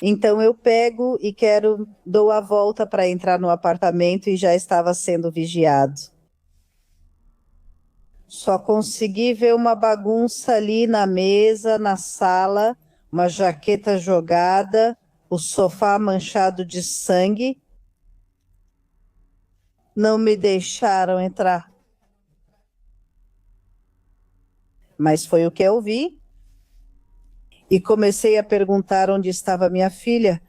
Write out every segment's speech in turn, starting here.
Então eu pego e dou a volta para entrar no apartamento e já estava sendo vigiado. Só consegui ver uma bagunça ali na mesa, na sala, uma jaqueta jogada, o sofá manchado de sangue. Não me deixaram entrar. Mas foi o que eu vi. E comecei a perguntar onde estava minha filha.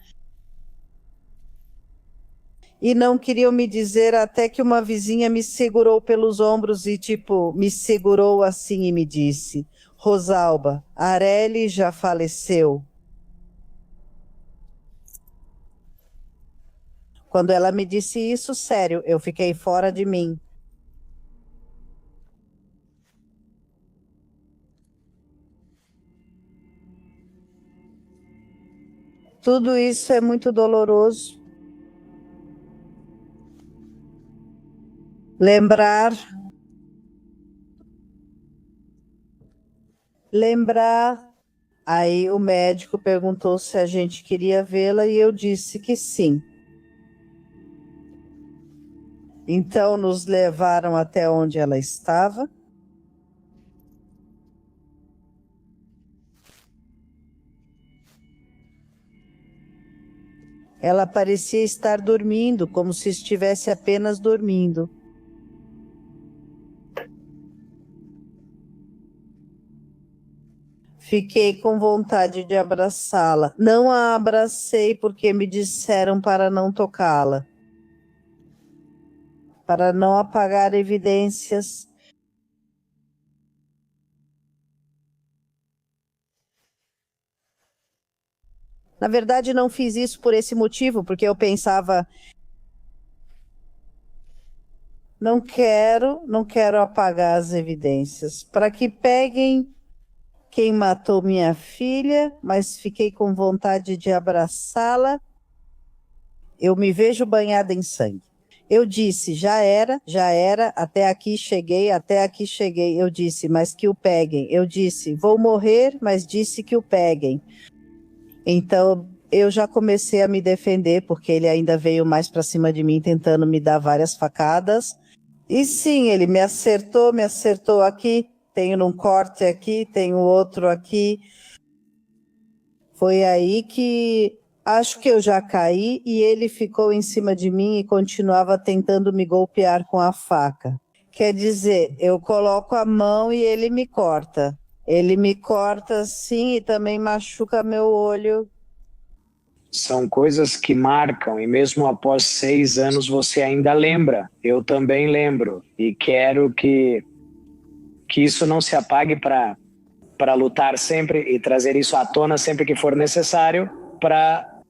E não queriam me dizer até que uma vizinha me segurou pelos ombros e, tipo, me segurou assim e me disse: Rosalba, a Arely já faleceu. Quando ela me disse isso, sério, eu fiquei fora de mim. Tudo isso é muito doloroso. Lembrar, lembrar. Aí o médico perguntou se a gente queria vê-la e eu disse que sim. Então nos levaram até onde ela estava. Ela parecia estar dormindo, como se estivesse apenas dormindo. Fiquei com vontade de abraçá-la. Não a abracei porque me disseram para não tocá-la, para não apagar evidências. Na verdade, não fiz isso por esse motivo, porque eu pensava, não quero apagar as evidências, para que peguem quem matou minha filha, mas fiquei com vontade de abraçá-la. Eu me vejo banhada em sangue. Eu disse, já era, até aqui cheguei, até aqui cheguei. Eu disse, mas que o peguem. Eu disse, vou morrer, mas disse que o peguem. Então eu já comecei a me defender, porque ele ainda veio mais para cima de mim, tentando me dar várias facadas. E sim, ele me acertou aqui, tenho um corte aqui, tenho outro aqui. Foi aí que acho que eu já caí e ele ficou em cima de mim e continuava tentando me golpear com a faca. Quer dizer, eu coloco a mão e ele me corta. Ele me corta assim e também machuca meu olho. São coisas que marcam e mesmo após 6 anos você ainda lembra. Eu também lembro e quero que isso não se apague para lutar sempre e trazer isso à tona sempre que for necessário para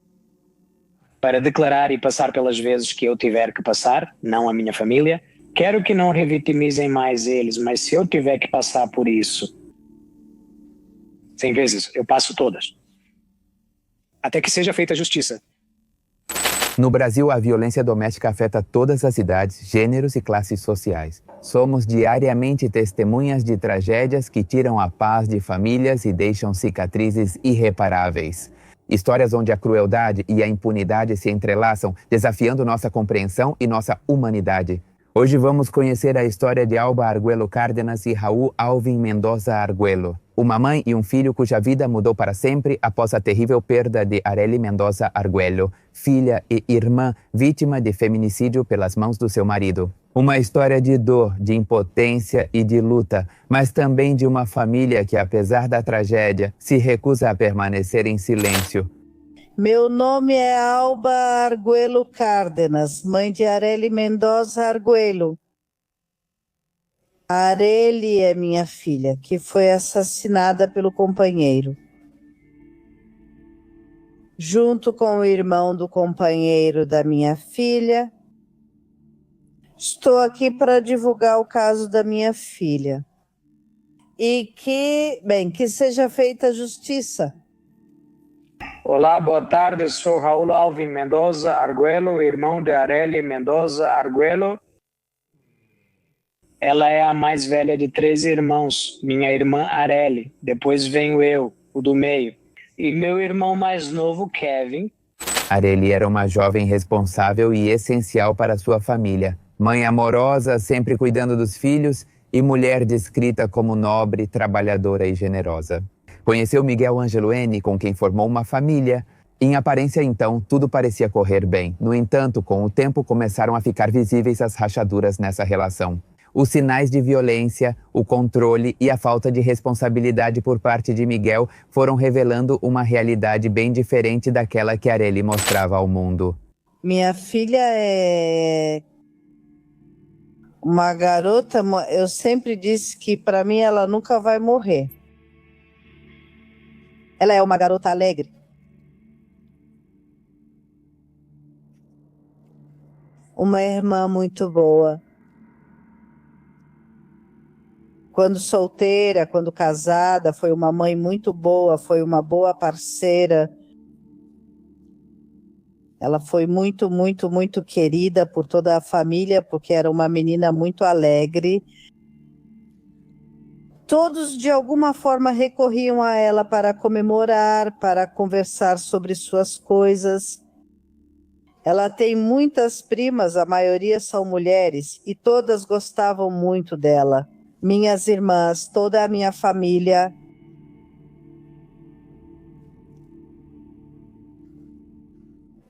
declarar e passar pelas vezes que eu tiver que passar, não a minha família. Quero que não revitimizem mais eles, mas se eu tiver que passar por isso 100 vezes, eu passo todas. Até que seja feita justiça. No Brasil, a violência doméstica afeta todas as idades, gêneros e classes sociais. Somos diariamente testemunhas de tragédias que tiram a paz de famílias e deixam cicatrizes irreparáveis. Histórias onde a crueldade e a impunidade se entrelaçam, desafiando nossa compreensão e nossa humanidade. Hoje vamos conhecer a história de Alba Arguello Cárdenas e Raul Alvin Mendoza Arguello, uma mãe e um filho cuja vida mudou para sempre após a terrível perda de Arely Mendoza Arguello, filha e irmã vítima de feminicídio pelas mãos do seu marido. Uma história de dor, de impotência e de luta, mas também de uma família que, apesar da tragédia, se recusa a permanecer em silêncio. Meu nome é Alba Arguello Cárdenas, mãe de Arely Mendoza Arguello. A Arely é minha filha, que foi assassinada pelo companheiro. Junto com o irmão do companheiro da minha filha, estou aqui para divulgar o caso da minha filha. E que seja feita justiça. Olá, boa tarde. Sou Raul Alvin Mendoza Arguello, irmão de Arely Mendoza Arguello. Ela é a mais velha de 3 irmãos, minha irmã Arely. Depois venho eu, o do meio. e meu irmão mais novo, Kevin. Areli era uma jovem responsável e essencial para sua família. Mãe amorosa, sempre cuidando dos filhos, e mulher descrita como nobre, trabalhadora e generosa. Conheceu Miguel Ângelo N., com quem formou uma família. Em aparência, então, tudo parecia correr bem. No entanto, com o tempo, começaram a ficar visíveis as rachaduras nessa relação. Os sinais de violência, o controle e a falta de responsabilidade por parte de Miguel foram revelando uma realidade bem diferente daquela que Areli mostrava ao mundo. Minha filha é uma garota, eu sempre disse que para mim ela nunca vai morrer. Ela é uma garota alegre. Uma irmã muito boa. Quando solteira, quando casada, foi uma mãe muito boa, foi uma boa parceira. Ela foi muito, muito, muito querida por toda a família, porque era uma menina muito alegre. Todos, de alguma forma, recorriam a ela para comemorar, para conversar sobre suas coisas. Ela tem muitas primas, a maioria são mulheres, e todas gostavam muito dela. Minhas irmãs, toda a minha família.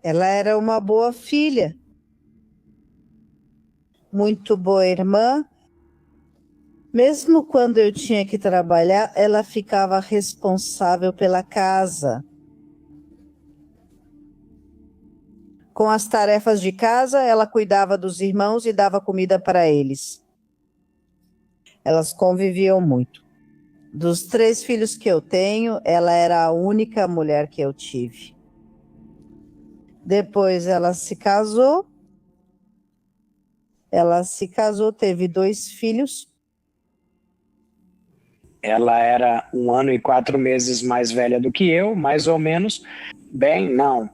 Ela era uma boa filha, muito boa irmã. Mesmo quando eu tinha que trabalhar, ela ficava responsável pela casa. Com as tarefas de casa, ela cuidava dos irmãos e dava comida para eles. Elas conviviam muito. Dos 3 filhos que eu tenho, ela era a única mulher que eu tive. Depois ela se casou. Teve 2 filhos. Ela era 1 ano e 4 meses mais velha do que eu, mais ou menos. Bem, não.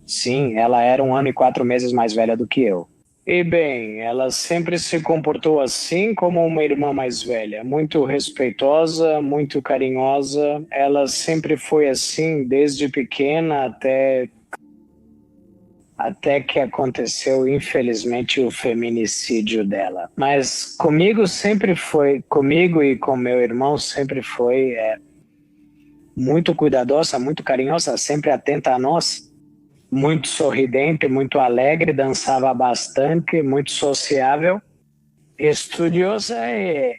Sim, ela era 1 ano e 4 meses mais velha do que eu. E bem, ela sempre se comportou assim como uma irmã mais velha, muito respeitosa, muito carinhosa. Ela sempre foi assim desde pequena até que aconteceu, infelizmente, o feminicídio dela. Mas comigo sempre foi, comigo e com meu irmão sempre foi muito cuidadosa, muito carinhosa, sempre atenta a nós. Muito sorridente, muito alegre, dançava bastante, muito sociável, estudiosa e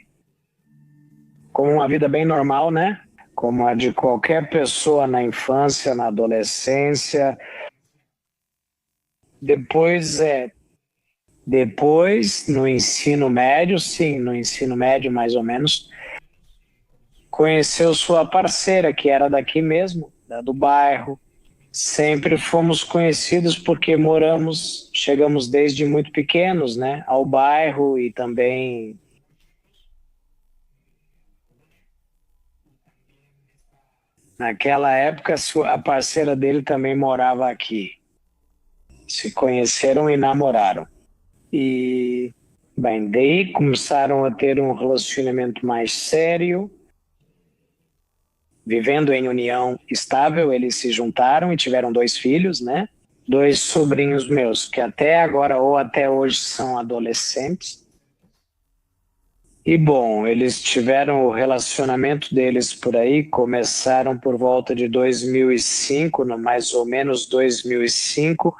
com uma vida bem normal, né? Como a de qualquer pessoa na infância, na adolescência. Depois no ensino médio, sim, no ensino médio mais ou menos, conheceu sua parceira, que era daqui mesmo, do bairro. Sempre fomos conhecidos porque chegamos desde muito pequenos, né, ao bairro e também naquela época a parceira dele também morava aqui. Se conheceram e namoraram. E, bem, daí começaram a ter um relacionamento mais sério. Vivendo em união estável, eles se juntaram e tiveram 2 filhos, né? 2 sobrinhos meus, que até agora ou até hoje são adolescentes. E bom, eles tiveram o relacionamento deles por aí, começaram por volta de 2005, mais ou menos 2005.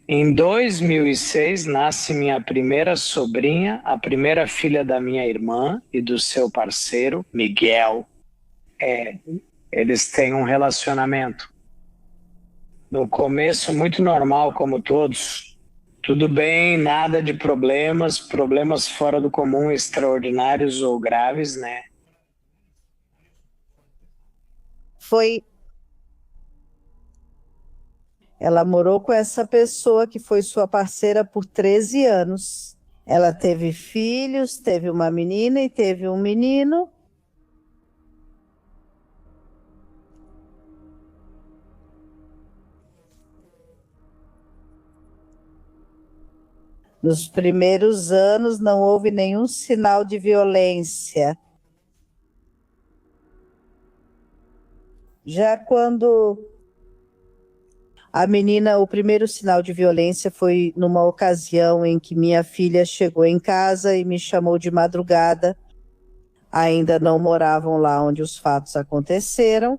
Em 2006 nasce minha primeira sobrinha, a primeira filha da minha irmã e do seu parceiro, Miguel. Eles têm um relacionamento. No começo, muito normal, como todos. Tudo bem, nada de problemas fora do comum, extraordinários ou graves, né? Ela morou com essa pessoa que foi sua parceira por 13 anos. Ela teve filhos, teve uma menina e teve um menino. Nos primeiros anos não houve nenhum sinal de violência. Já quando a menina, o primeiro sinal de violência foi numa ocasião em que minha filha chegou em casa e me chamou de madrugada. Ainda não moravam lá onde os fatos aconteceram,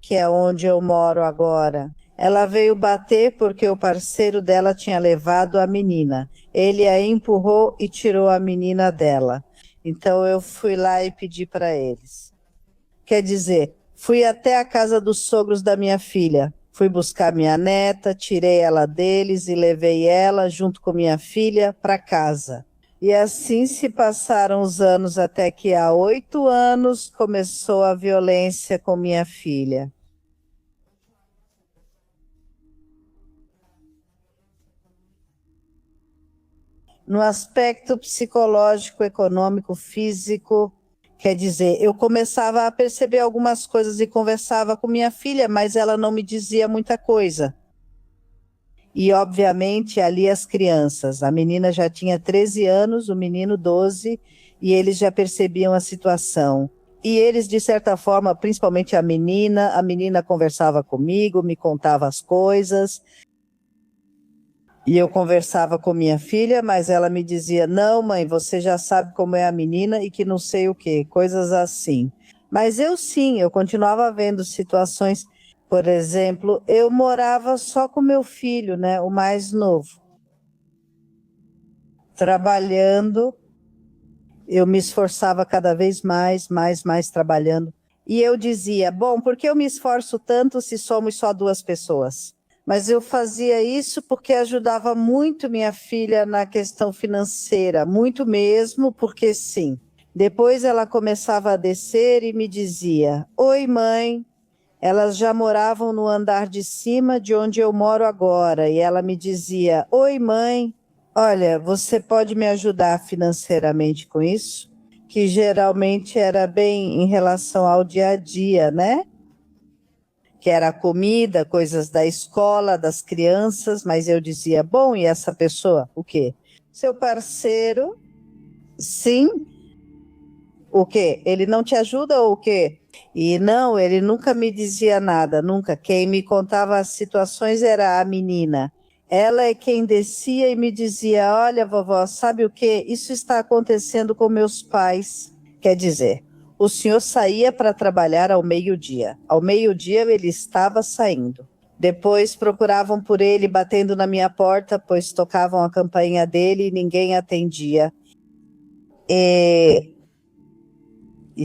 que é onde eu moro agora. Ela veio bater porque o parceiro dela tinha levado a menina. Ele a empurrou e tirou a menina dela. Então eu fui lá e pedi para eles. Quer dizer, fui até a casa dos sogros da minha filha. Fui buscar minha neta, tirei ela deles e levei ela, junto com minha filha, para casa. E assim se passaram os anos até que há 8 anos começou a violência com minha filha. No aspecto psicológico, econômico, físico, quer dizer, eu começava a perceber algumas coisas e conversava com minha filha, mas ela não me dizia muita coisa. E, obviamente, ali as crianças. A menina já tinha 13 anos, o menino 12, e eles já percebiam a situação. E eles, de certa forma, principalmente a menina conversava comigo, me contava as coisas. E eu conversava com minha filha, mas ela me dizia, não, mãe, você já sabe como é a menina e que não sei o quê, coisas assim. Mas eu sim, eu continuava vendo situações, por exemplo, eu morava só com meu filho, né, o mais novo. Trabalhando, eu me esforçava cada vez mais trabalhando. E eu dizia, bom, por que eu me esforço tanto se somos só 2 pessoas? Mas eu fazia isso porque ajudava muito minha filha na questão financeira, muito mesmo, porque sim. Depois ela começava a descer e me dizia, oi mãe, elas já moravam no andar de cima de onde eu moro agora, e ela me dizia, oi mãe, olha, você pode me ajudar financeiramente com isso? Que geralmente era bem em relação ao dia a dia, né? Que era comida, coisas da escola, das crianças, mas eu dizia, bom, e essa pessoa, o quê? Seu parceiro, sim, o quê? Ele não te ajuda ou o quê? E não, ele nunca me dizia nada, nunca. Quem me contava as situações era a menina. Ela é quem descia e me dizia, olha, vovó, sabe o quê? Isso está acontecendo com meus pais. Quer dizer, o senhor saía para trabalhar ao meio-dia. Ao meio-dia ele estava saindo. Depois procuravam por ele batendo na minha porta, pois tocavam a campainha dele e ninguém atendia. E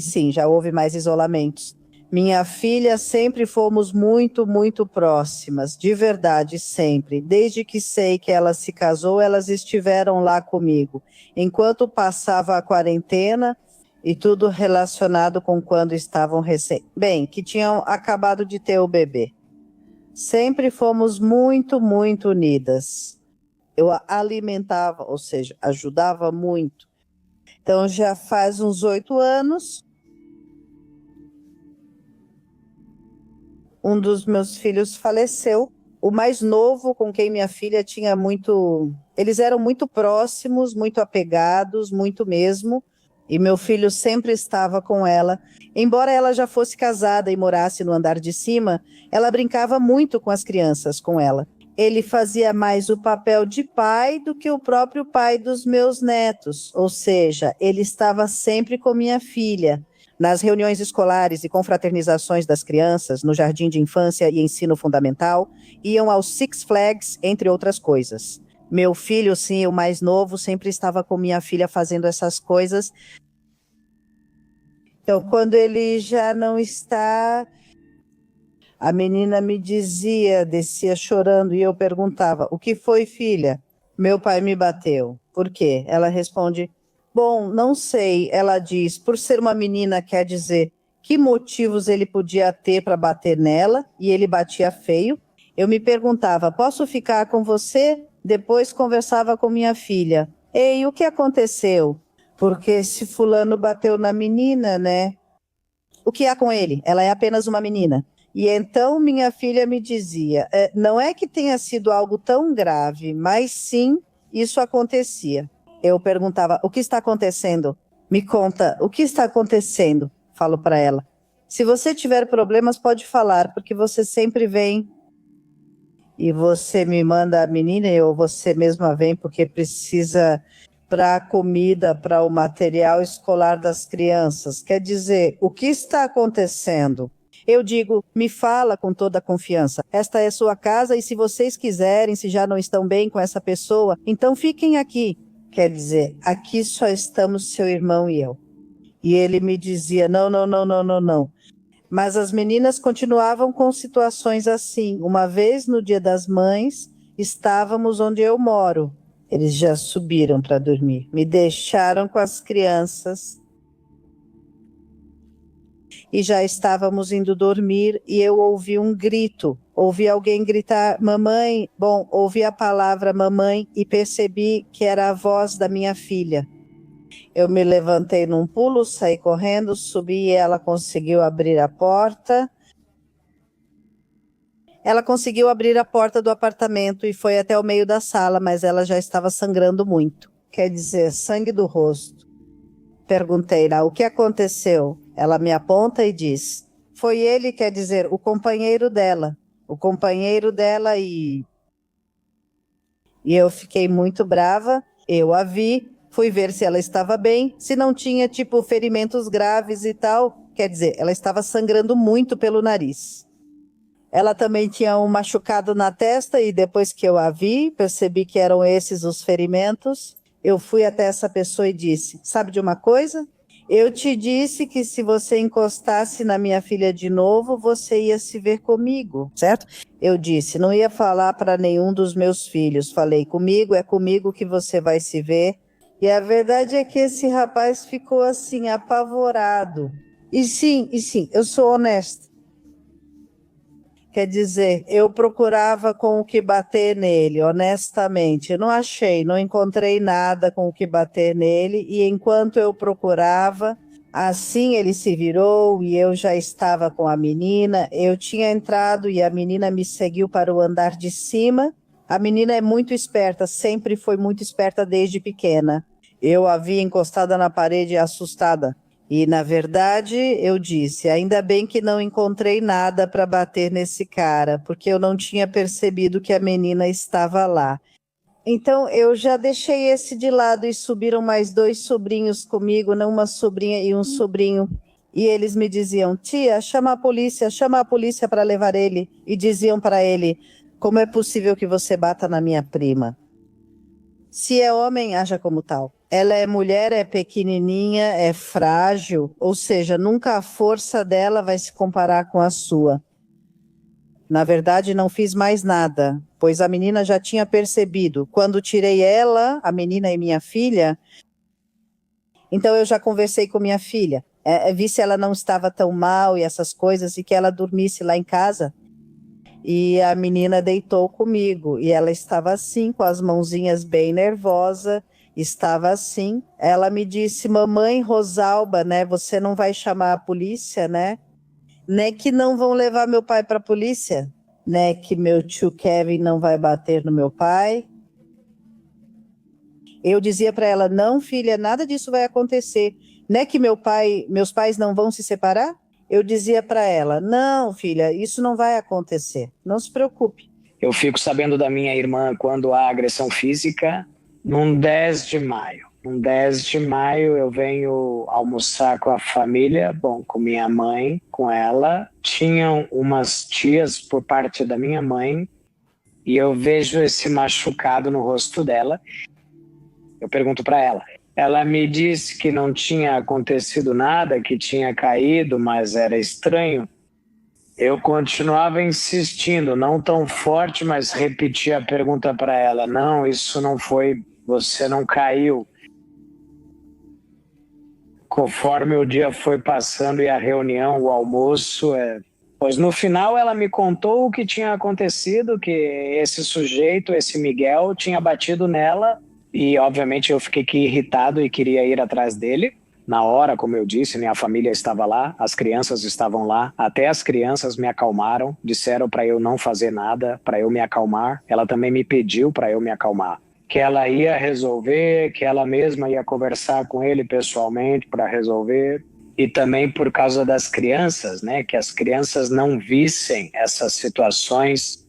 sim, já houve mais isolamentos. Minha filha, sempre fomos muito próximas, de verdade, sempre. Desde que sei que ela se casou, elas estiveram lá comigo. Enquanto passava a quarentena, e tudo relacionado com quando estavam bem, que tinham acabado de ter o bebê. Sempre fomos muito unidas. Eu alimentava, ou seja, ajudava muito. Então já faz uns 8 anos. Um dos meus filhos faleceu. O mais novo, com quem minha filha tinha muito... Eles eram muito próximos, muito apegados, muito mesmo. E meu filho sempre estava com ela. Embora ela já fosse casada e morasse no andar de cima, ela brincava muito com as crianças, com ela. Ele fazia mais o papel de pai do que o próprio pai dos meus netos. Ou seja, ele estava sempre com minha filha. Nas reuniões escolares e confraternizações das crianças, no jardim de infância e ensino fundamental, iam aos Six Flags, entre outras coisas. Meu filho, sim, o mais novo, sempre estava com minha filha fazendo essas coisas. Então, quando ele já não está, a menina me dizia, descia chorando, e eu perguntava, o que foi, filha? Meu pai me bateu. Por quê? Ela responde, bom, não sei. Ela diz, por ser uma menina, quer dizer, que motivos ele podia ter para bater nela, e ele batia feio. Eu me perguntava, posso ficar com você? Depois conversava com minha filha. Ei, o que aconteceu? Porque se fulano bateu na menina, né? O que há com ele? Ela é apenas uma menina. E então minha filha me dizia, não é que tenha sido algo tão grave, mas sim, isso acontecia. Eu perguntava, o que está acontecendo? Me conta, o que está acontecendo? Falo para ela. Se você tiver problemas, pode falar, porque você sempre vem e você me manda a menina, ou você mesma vem porque precisa para a comida, para o material escolar das crianças. Quer dizer, o que está acontecendo? Eu digo, me fala com toda a confiança. Esta é sua casa e se vocês quiserem, se já não estão bem com essa pessoa, então fiquem aqui. Quer dizer, aqui só estamos seu irmão e eu. E ele me dizia, não, não, não, não, não, não. Mas as meninas continuavam com situações assim. Uma vez, no Dia das Mães, estávamos onde eu moro. Eles já subiram para dormir. Me deixaram com as crianças. E já estávamos indo dormir e eu ouvi um grito. Ouvi alguém gritar, mamãe. Bom, ouvi a palavra mamãe e percebi que era a voz da minha filha. Eu me levantei num pulo, saí correndo, subi e ela conseguiu abrir a porta. Ela conseguiu abrir a porta do apartamento e foi até o meio da sala, mas ela já estava sangrando muito. Quer dizer, sangue do rosto. Perguntei-lhe, o que aconteceu? Ela me aponta e diz, foi ele, quer dizer, o companheiro dela. O companheiro dela e eu fiquei muito brava, eu a vi, fui ver se ela estava bem, se não tinha, tipo, ferimentos graves e tal. Quer dizer, ela estava sangrando muito pelo nariz. Ela também tinha um machucado na testa e depois que eu a vi, percebi que eram esses os ferimentos. Eu fui até essa pessoa e disse, sabe de uma coisa? Eu te disse que se você encostasse na minha filha de novo, você ia se ver comigo, certo? Eu disse, não ia falar para nenhum dos meus filhos. Falei, comigo, é comigo que você vai se ver. E a verdade é que esse rapaz ficou assim, apavorado. E sim, eu sou honesta. Quer dizer, eu procurava com o que bater nele, honestamente. Não achei, não encontrei nada com o que bater nele. E enquanto eu procurava, assim ele se virou e eu já estava com a menina. Eu tinha entrado e a menina me seguiu para o andar de cima. A menina é muito esperta, sempre foi muito esperta desde pequena. Eu a vi encostada na parede, assustada. E, na verdade, eu disse, ainda bem que não encontrei nada para bater nesse cara, porque eu não tinha percebido que a menina estava lá. Então, eu já deixei esse de lado e subiram mais 2 sobrinhos comigo, não uma sobrinha e um sobrinho. E eles me diziam, tia, chama a polícia para levar ele. E diziam para ele, como é possível que você bata na minha prima? Se é homem, haja como tal. Ela é mulher, é pequenininha, é frágil, ou seja, nunca a força dela vai se comparar com a sua. Na verdade, não fiz mais nada, pois a menina já tinha percebido. Quando tirei ela, a menina e minha filha, então eu já conversei com minha filha. Vi se ela não estava tão mal e essas coisas, e que ela dormisse lá em casa. E a menina deitou comigo, e ela estava assim, com as mãozinhas bem nervosa, estava assim. Ela me disse, mamãe Rosalba, né, você não vai chamar a polícia, né? Né que não vão levar meu pai para a polícia? Né que meu tio Kevin não vai bater no meu pai? Eu dizia para ela, não filha, nada disso vai acontecer. Né que meus pais não vão se separar? Eu dizia para ela, não, filha, isso não vai acontecer, não se preocupe. Eu fico sabendo da minha irmã quando há agressão física, num 10 de maio. Num 10 de maio eu venho almoçar com a família, bom, com minha mãe, com ela. Tinham umas tias por parte da minha mãe e eu vejo esse machucado no rosto dela. Eu pergunto para ela. Ela me disse que não tinha acontecido nada, que tinha caído, mas era estranho. Eu continuava insistindo, não tão forte, mas repetia a pergunta para ela. Não, isso não foi, você não caiu. Conforme o dia foi passando e a reunião, o almoço, pois no final ela me contou o que tinha acontecido, que esse sujeito, esse Miguel, tinha batido nela. E, obviamente, eu fiquei irritado e queria ir atrás dele. Na hora, como eu disse, minha família estava lá, as crianças estavam lá. Até as crianças me acalmaram, disseram para eu não fazer nada, para eu me acalmar. Ela também me pediu para eu me acalmar. Que ela ia resolver, que ela mesma ia conversar com ele pessoalmente para resolver. e também por causa das crianças, né? Que as crianças não vissem essas situações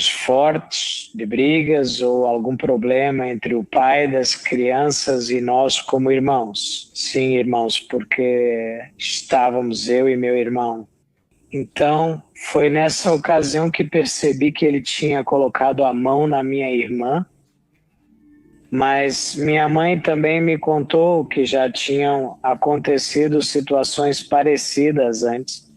fortes de brigas ou algum problema entre o pai das crianças e nós como irmãos. Sim, irmãos, porque estávamos eu e meu irmão. Então, foi nessa ocasião que percebi que ele tinha colocado a mão na minha irmã, mas minha mãe também me contou que já tinham acontecido situações parecidas antes,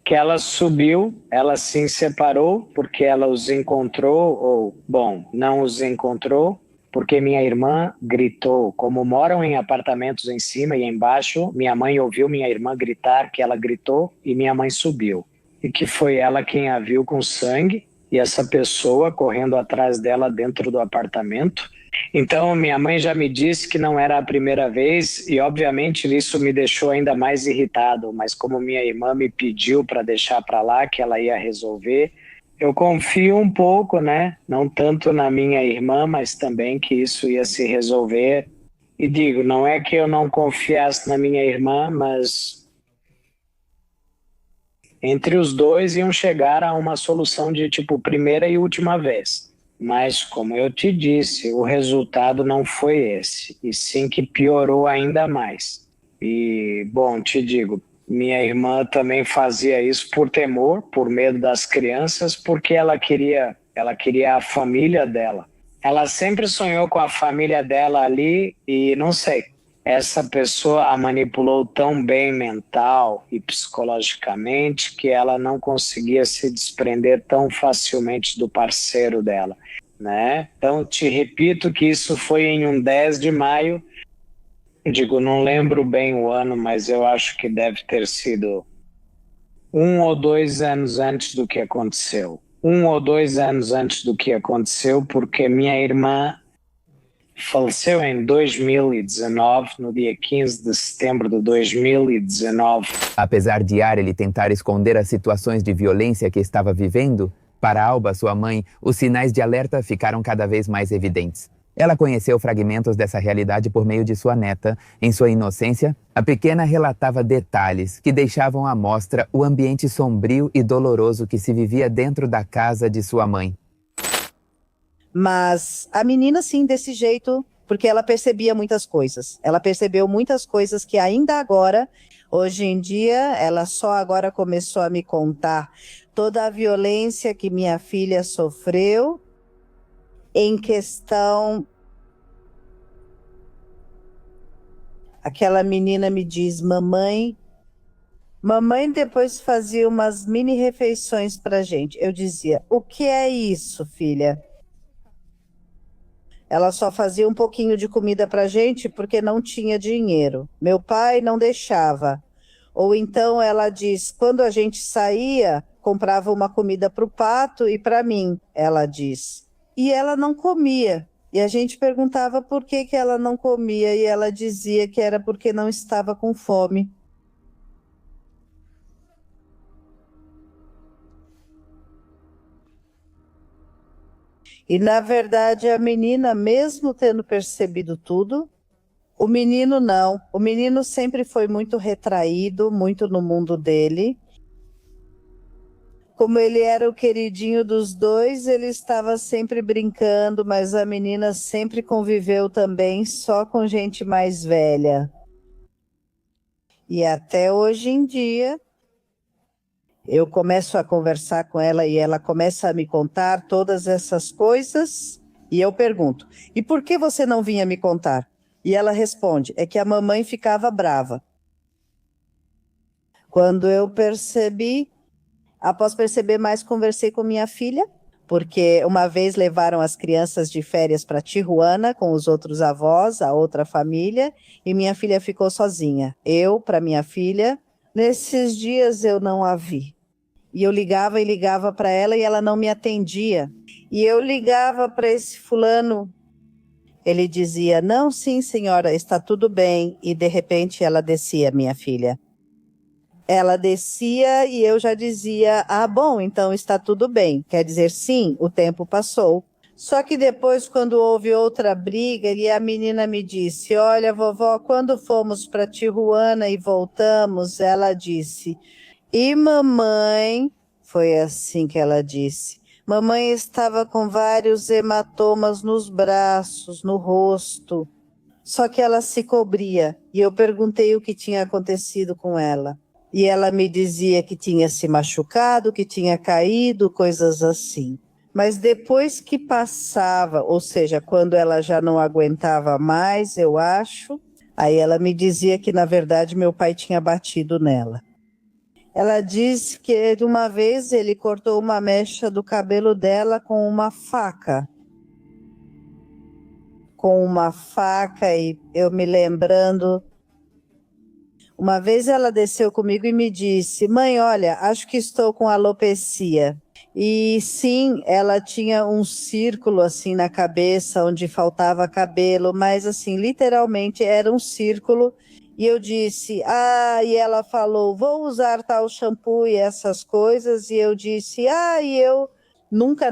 que ela subiu, ela se separou porque ela os encontrou, ou, bom, não os encontrou, porque minha irmã gritou. Como moram em apartamentos em cima e embaixo, minha mãe ouviu minha irmã gritar, que ela gritou, e minha mãe subiu. E que foi ela quem a viu com sangue, e essa pessoa correndo atrás dela dentro do apartamento. Então, minha mãe já me disse que não era a primeira vez e, obviamente, isso me deixou ainda mais irritado. Mas como minha irmã me pediu para deixar para lá, que ela ia resolver, eu confio um pouco, né? Não tanto na minha irmã, mas também que isso ia se resolver. E digo, não é que eu não confiasse na minha irmã, mas entre os dois iam chegar a uma solução de tipo primeira e última vez. Mas, como eu te disse, o resultado não foi esse, e sim que piorou ainda mais. E, bom, te digo, minha irmã também fazia isso por temor, por medo das crianças, porque ela queria a família dela. Ela sempre sonhou com a família dela ali e, não sei, essa pessoa a manipulou tão bem mental e psicologicamente que ela não conseguia se desprender tão facilmente do parceiro dela, né? Então, te repito que isso foi em um 10 de maio, digo, não lembro bem o ano, mas eu acho que deve ter sido 1 ou 2 anos antes do que aconteceu. 1 ou 2 anos antes do que aconteceu, porque minha irmã faleceu em 2019, no dia 15 de setembro de 2019. Apesar de Arely tentar esconder as situações de violência que estava vivendo, para Alba, sua mãe, os sinais de alerta ficaram cada vez mais evidentes. Ela conheceu fragmentos dessa realidade por meio de sua neta. Em sua inocência, a pequena relatava detalhes que deixavam à mostra o ambiente sombrio e doloroso que se vivia dentro da casa de sua mãe. Mas a menina, sim, desse jeito, porque ela percebia muitas coisas. Ela percebeu muitas coisas que ainda agora, hoje em dia, ela só agora começou a me contar toda a violência que minha filha sofreu em questão. Aquela menina me diz, mamãe depois fazia umas mini refeições pra gente. Eu dizia, o que é isso, filha? Ela só fazia um pouquinho de comida pra gente porque não tinha dinheiro. Meu pai não deixava. Ou então ela diz, quando a gente saía, comprava uma comida pro pato e pra mim, ela diz. E ela não comia. E a gente perguntava por que ela não comia e ela dizia que era porque não estava com fome. E, na verdade, a menina, mesmo tendo percebido tudo, o menino não. O menino sempre foi muito retraído, muito no mundo dele. Como ele era o queridinho dos dois, ele estava sempre brincando, mas a menina sempre conviveu também só com gente mais velha. E até hoje em dia, eu começo a conversar com ela e ela começa a me contar todas essas coisas e eu pergunto, e por que você não vinha me contar? E ela responde, é que a mamãe ficava brava. Quando eu percebi, após perceber mais, conversei com minha filha, porque uma vez levaram as crianças de férias para Tijuana com os outros avós, a outra família, e minha filha ficou sozinha. Eu, para minha filha, nesses dias eu não a vi. E eu ligava e ligava para ela e ela não me atendia. E eu ligava para esse fulano, ele dizia, não, sim, senhora, está tudo bem. E de repente ela descia, minha filha. Ela descia e eu já dizia, ah, bom, então está tudo bem. Quer dizer, sim, o tempo passou. Só que depois, quando houve outra briga, e a menina me disse, olha, vovó, quando fomos para Tijuana e voltamos, ela disse, e mamãe, foi assim que ela disse, mamãe estava com vários hematomas nos braços, no rosto, só que ela se cobria. E eu perguntei o que tinha acontecido com ela. E ela me dizia que tinha se machucado, que tinha caído, coisas assim. Mas depois que passava, ou seja, quando ela já não aguentava mais, eu acho, aí ela me dizia que, na verdade, meu pai tinha batido nela. Ela disse que de uma vez ele cortou uma mecha do cabelo dela com uma faca. E eu me lembrando, uma vez ela desceu comigo e me disse, mãe, olha, acho que estou com alopecia. E sim, ela tinha um círculo assim na cabeça onde faltava cabelo, mas assim, literalmente era um círculo. E eu disse, e ela falou, vou usar tal shampoo e essas coisas. E eu disse, e eu nunca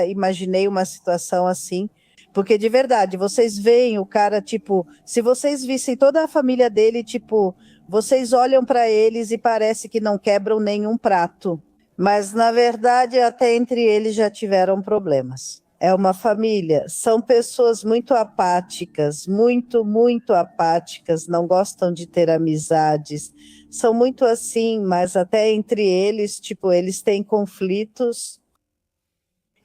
imaginei uma situação assim. Porque de verdade, vocês veem o cara, tipo, se vocês vissem toda a família dele, tipo, vocês olham para eles e parece que não quebram nenhum prato. Mas, na verdade, até entre eles já tiveram problemas. É uma família, são pessoas muito apáticas, muito apáticas, não gostam de ter amizades, são muito assim, mas até entre eles, tipo, eles têm conflitos.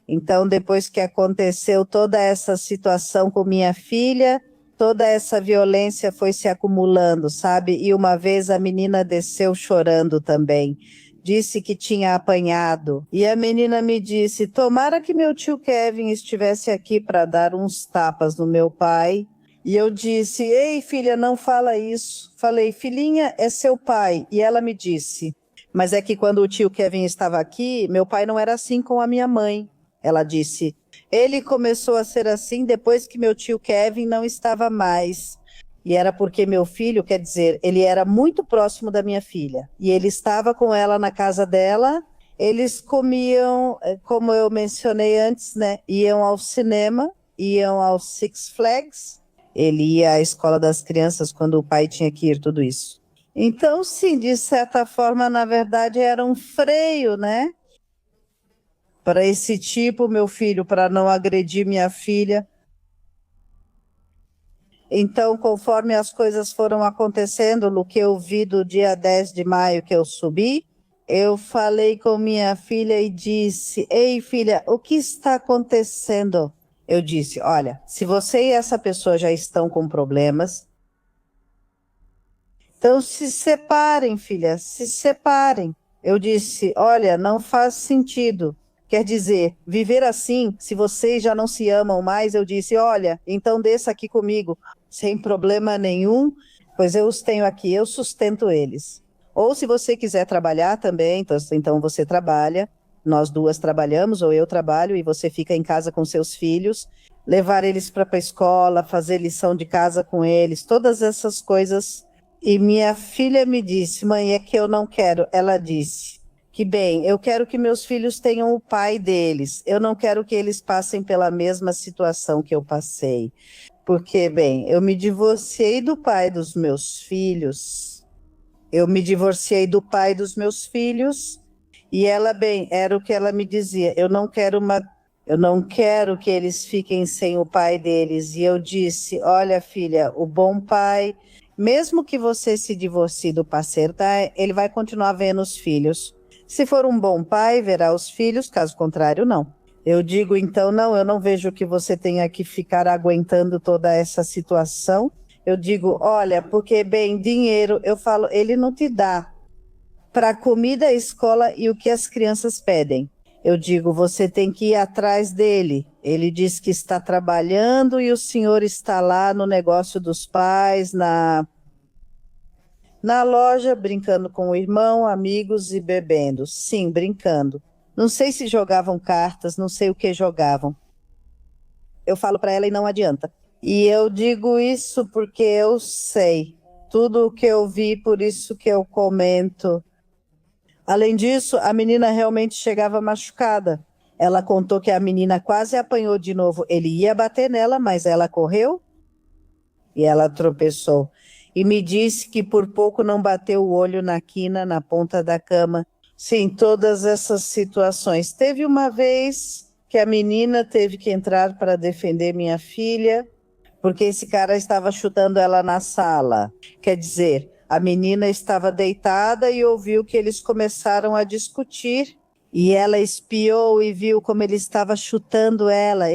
Então, depois que aconteceu toda essa situação com minha filha, toda essa violência foi se acumulando, sabe? E uma vez a menina desceu chorando também. Disse que tinha apanhado. E a menina me disse, tomara que meu tio Kevin estivesse aqui para dar uns tapas no meu pai. E eu disse, ei filha, não fala isso. Falei, filhinha, é seu pai. E ela me disse, mas é que quando o tio Kevin estava aqui, meu pai não era assim com a minha mãe. Ela disse, ele começou a ser assim depois que meu tio Kevin não estava mais. E era porque meu filho, quer dizer, ele era muito próximo da minha filha. E ele estava com ela na casa dela. Eles comiam, como eu mencionei antes, né? Iam ao cinema, iam ao Six Flags. Ele ia à escola das crianças quando o pai tinha que ir, tudo isso. Então, sim, de certa forma, na verdade, era um freio, né? Para esse tipo, meu filho, para não agredir minha filha. Então, conforme as coisas foram acontecendo, no que eu vi do dia 10 de maio que eu subi, eu falei com minha filha e disse, ei filha, o que está acontecendo? Eu disse, olha, se você e essa pessoa já estão com problemas, então se separem, filha, se separem. Eu disse, olha, não faz sentido. Quer dizer, viver assim, se vocês já não se amam mais, eu disse, olha, então desça aqui comigo, sem problema nenhum, pois eu os tenho aqui, eu sustento eles. Ou se você quiser trabalhar também, então você trabalha, nós duas trabalhamos, ou eu trabalho e você fica em casa com seus filhos, levar eles para a escola, fazer lição de casa com eles, todas essas coisas. E minha filha me disse, mãe, é que eu não quero. Ela disse, que bem, eu quero que meus filhos tenham o pai deles, eu não quero que eles passem pela mesma situação que eu passei, porque, bem, eu me divorciei do pai dos meus filhos, e ela, bem, era o que ela me dizia, eu não quero que eles fiquem sem o pai deles, e eu disse, olha filha, o bom pai, mesmo que você se divorcie do parceiro, tá, ele vai continuar vendo os filhos. Se for um bom pai, verá os filhos, caso contrário, não. Eu digo, então, não, eu não vejo que você tenha que ficar aguentando toda essa situação. Eu digo, olha, porque, bem, dinheiro, eu falo, ele não te dá para comida, escola e o que as crianças pedem. Eu digo, você tem que ir atrás dele. Ele diz que está trabalhando e o senhor está lá no negócio dos pais, na loja, brincando com o irmão, amigos e bebendo. Sim, brincando. Não sei se jogavam cartas, não sei o que jogavam. Eu falo para ela e não adianta. E eu digo isso porque eu sei tudo o que eu vi, por isso que eu comento. Além disso, a menina realmente chegava machucada. Ela contou que a menina quase apanhou de novo. Ele ia bater nela, mas ela correu e ela tropeçou. E me disse que por pouco não bateu o olho na quina, na ponta da cama. Sim, todas essas situações. Teve uma vez que a menina teve que entrar para defender minha filha, porque esse cara estava chutando ela na sala. Quer dizer, a menina estava deitada e ouviu que eles começaram a discutir. E ela espiou e viu como ele estava chutando ela.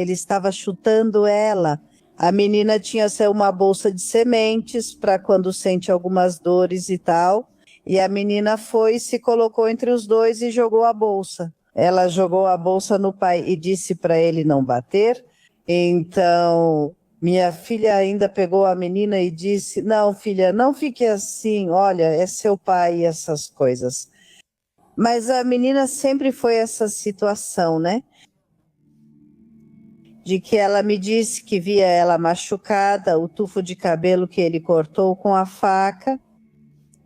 A menina tinha uma bolsa de sementes para quando sente algumas dores e tal. E a menina foi, se colocou entre os dois e jogou a bolsa. Ela jogou a bolsa no pai e disse para ele não bater. Então, minha filha ainda pegou a menina e disse: não, filha, não fique assim, olha, é seu pai e essas coisas. Mas a menina sempre foi essa situação, né? De que ela me disse que via ela machucada, o tufo de cabelo que ele cortou com a faca.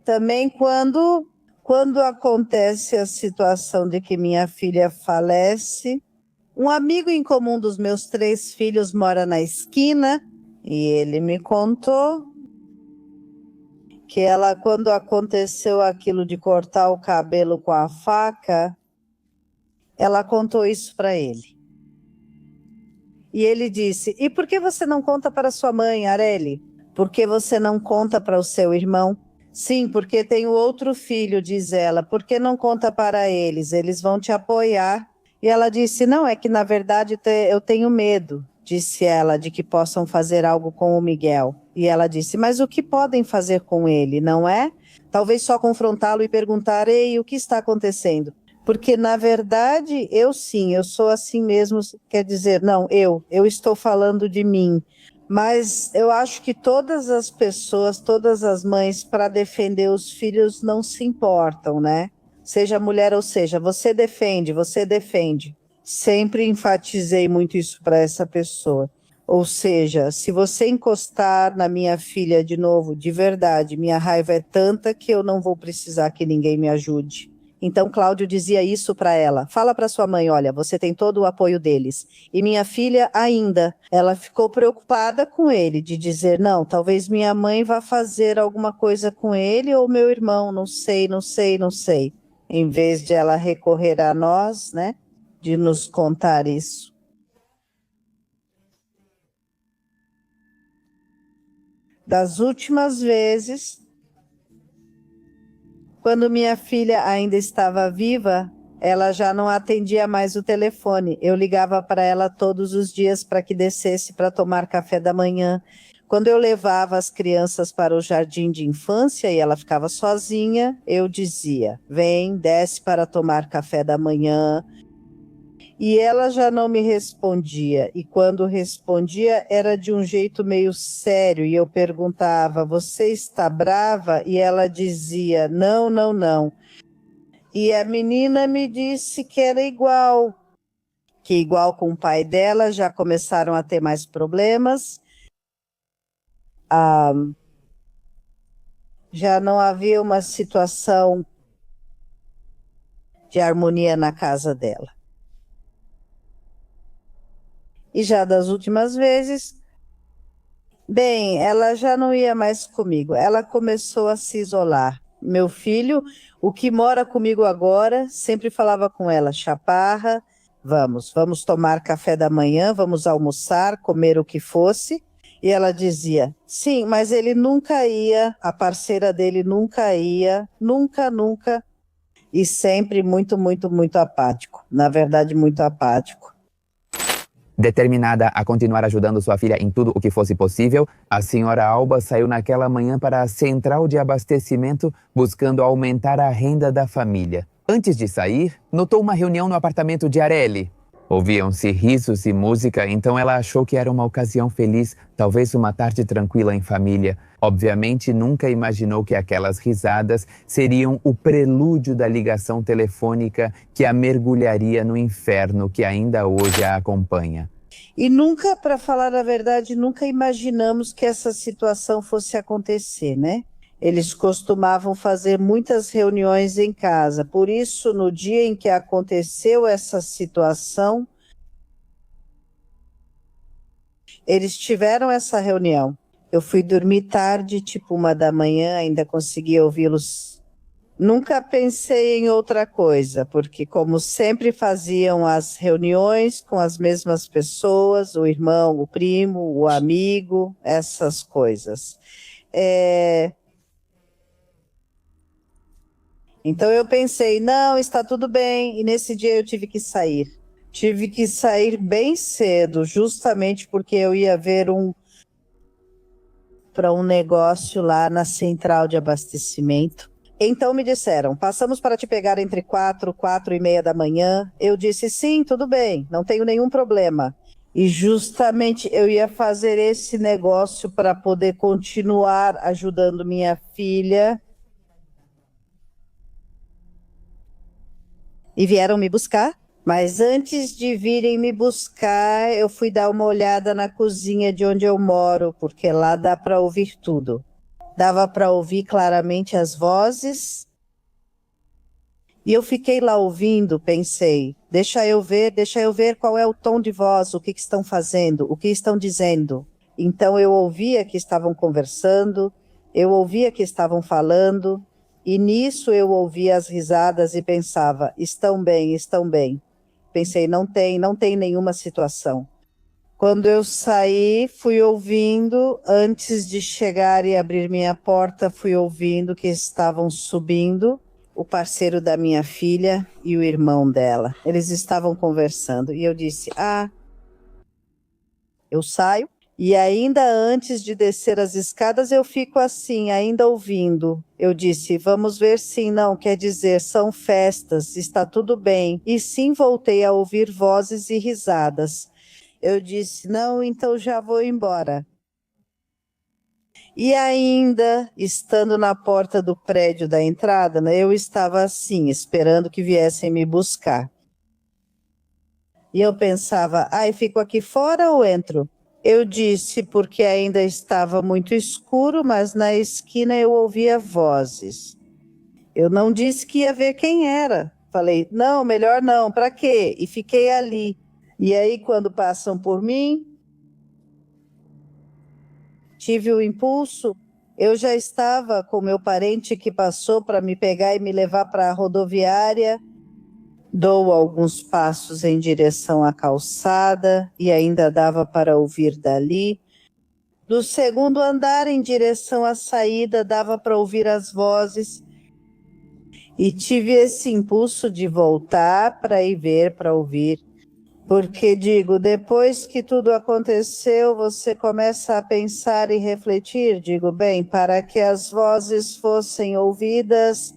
Também quando acontece a situação de que minha filha falece, um amigo em comum dos meus 3 filhos mora na esquina e ele me contou que ela, quando aconteceu aquilo de cortar o cabelo com a faca, ela contou isso para ele. E ele disse: e por que você não conta para sua mãe, Areli? Por que você não conta para o seu irmão? Sim, porque tenho outro filho, diz ela. Por que não conta para eles? Eles vão te apoiar. E ela disse: não, é que na verdade eu tenho medo, disse ela, de que possam fazer algo com o Miguel. E ela disse: mas o que podem fazer com ele, não é? Talvez só confrontá-lo e perguntar: ei, o que está acontecendo? Porque, na verdade, eu sou assim mesmo, quer dizer, não, eu estou falando de mim. Mas eu acho que todas as pessoas, todas as mães, para defender os filhos, não se importam, né? Seja mulher ou seja, você defende. Sempre enfatizei muito isso para essa pessoa. Ou seja, se você encostar na minha filha de novo, de verdade, minha raiva é tanta que eu não vou precisar que ninguém me ajude. Então, Cláudio dizia isso para ela: fala para sua mãe, olha, você tem todo o apoio deles. E minha filha ainda, ela ficou preocupada com ele, de dizer: não, talvez minha mãe vá fazer alguma coisa com ele ou meu irmão, não sei. Em vez de ela recorrer a nós, né, de nos contar isso. Das últimas vezes, quando minha filha ainda estava viva, ela já não atendia mais o telefone. Eu ligava para ela todos os dias para que descesse para tomar café da manhã. Quando eu levava as crianças para o jardim de infância e ela ficava sozinha, eu dizia: vem, desce para tomar café da manhã. E ela já não me respondia, e quando respondia era de um jeito meio sério, e eu perguntava: você está brava? E ela dizia: não. E a menina me disse que era igual, que igual com o pai dela, já começaram a ter mais problemas, já não havia uma situação de harmonia na casa dela. E já das últimas vezes, bem, ela já não ia mais comigo. Ela começou a se isolar. Meu filho, o que mora comigo agora, sempre falava com ela: Chaparra, vamos tomar café da manhã, vamos almoçar, comer o que fosse. E ela dizia: sim, mas ele nunca ia, a parceira dele nunca ia, nunca. E sempre muito apático. Na verdade, muito apático. Determinada a continuar ajudando sua filha em tudo o que fosse possível, a senhora Alba saiu naquela manhã para a central de abastecimento buscando aumentar a renda da família. Antes de sair, notou uma reunião no apartamento de Areli. Ouviam-se risos e música, então ela achou que era uma ocasião feliz, talvez uma tarde tranquila em família. Obviamente, nunca imaginou que aquelas risadas seriam o prelúdio da ligação telefônica que a mergulharia no inferno que ainda hoje a acompanha. E nunca, para falar a verdade, nunca imaginamos que essa situação fosse acontecer, né? Eles costumavam fazer muitas reuniões em casa. Por isso, no dia em que aconteceu essa situação, eles tiveram essa reunião. Eu fui dormir tarde, tipo 1 da manhã, ainda consegui ouvi-los. Nunca pensei em outra coisa, porque como sempre faziam as reuniões com as mesmas pessoas, o irmão, o primo, o amigo, essas coisas. Então eu pensei, não, está tudo bem, e nesse dia eu tive que sair. Tive que sair bem cedo, justamente porque eu ia ver para um negócio lá na central de abastecimento. Então me disseram, passamos para te pegar entre 4 e meia da manhã. Eu disse, sim, tudo bem, não tenho nenhum problema. E justamente eu ia fazer esse negócio para poder continuar ajudando minha filha. E vieram me buscar. Mas antes de virem me buscar, eu fui dar uma olhada na cozinha de onde eu moro, porque lá dá para ouvir tudo. Dava para ouvir claramente as vozes. E eu fiquei lá ouvindo, pensei, deixa eu ver qual é o tom de voz, o que estão fazendo, o que estão dizendo. Então eu ouvia que estavam conversando, eu ouvia que estavam falando, e nisso eu ouvia as risadas e pensava, estão bem, estão bem. Pensei, não tem nenhuma situação. Quando eu saí, fui ouvindo, antes de chegar e abrir minha porta, fui ouvindo que estavam subindo o parceiro da minha filha e o irmão dela. Eles estavam conversando e eu disse, eu saio. E ainda antes de descer as escadas, eu fico assim, ainda ouvindo. Eu disse, vamos ver sim, não, quer dizer, são festas, está tudo bem. E sim, voltei a ouvir vozes e risadas. Eu disse, não, então já vou embora. E ainda, estando na porta do prédio da entrada, né, eu estava assim, esperando que viessem me buscar. E eu pensava, fico aqui fora ou entro? Eu disse porque ainda estava muito escuro, mas na esquina eu ouvia vozes. Eu não disse que ia ver quem era. Falei, não, melhor não, para quê? E fiquei ali. E aí, quando passam por mim, tive o impulso. Eu já estava com meu parente que passou para me pegar e me levar para a rodoviária. Dou alguns passos em direção à calçada e ainda dava para ouvir dali. Do segundo andar em direção à saída, dava para ouvir as vozes. E tive esse impulso de voltar para ir ver, para ouvir. Porque, digo, depois que tudo aconteceu, você começa a pensar e refletir. Digo, bem, para que as vozes fossem ouvidas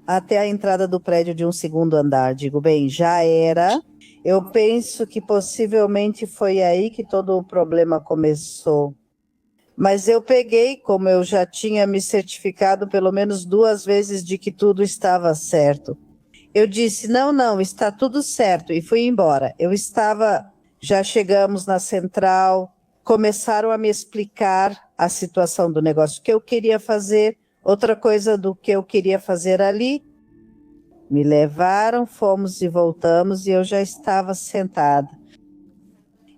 até a entrada do prédio de um segundo andar. Digo, bem, já era. Eu penso que possivelmente foi aí que todo o problema começou. Mas eu peguei, como eu já tinha me certificado pelo menos 2 vezes de que tudo estava certo. Eu disse, não, está tudo certo, e fui embora. Já chegamos na central, começaram a me explicar a situação do negócio que eu queria fazer, outra coisa do que eu queria fazer ali. Me levaram, fomos e voltamos, e eu já estava sentada,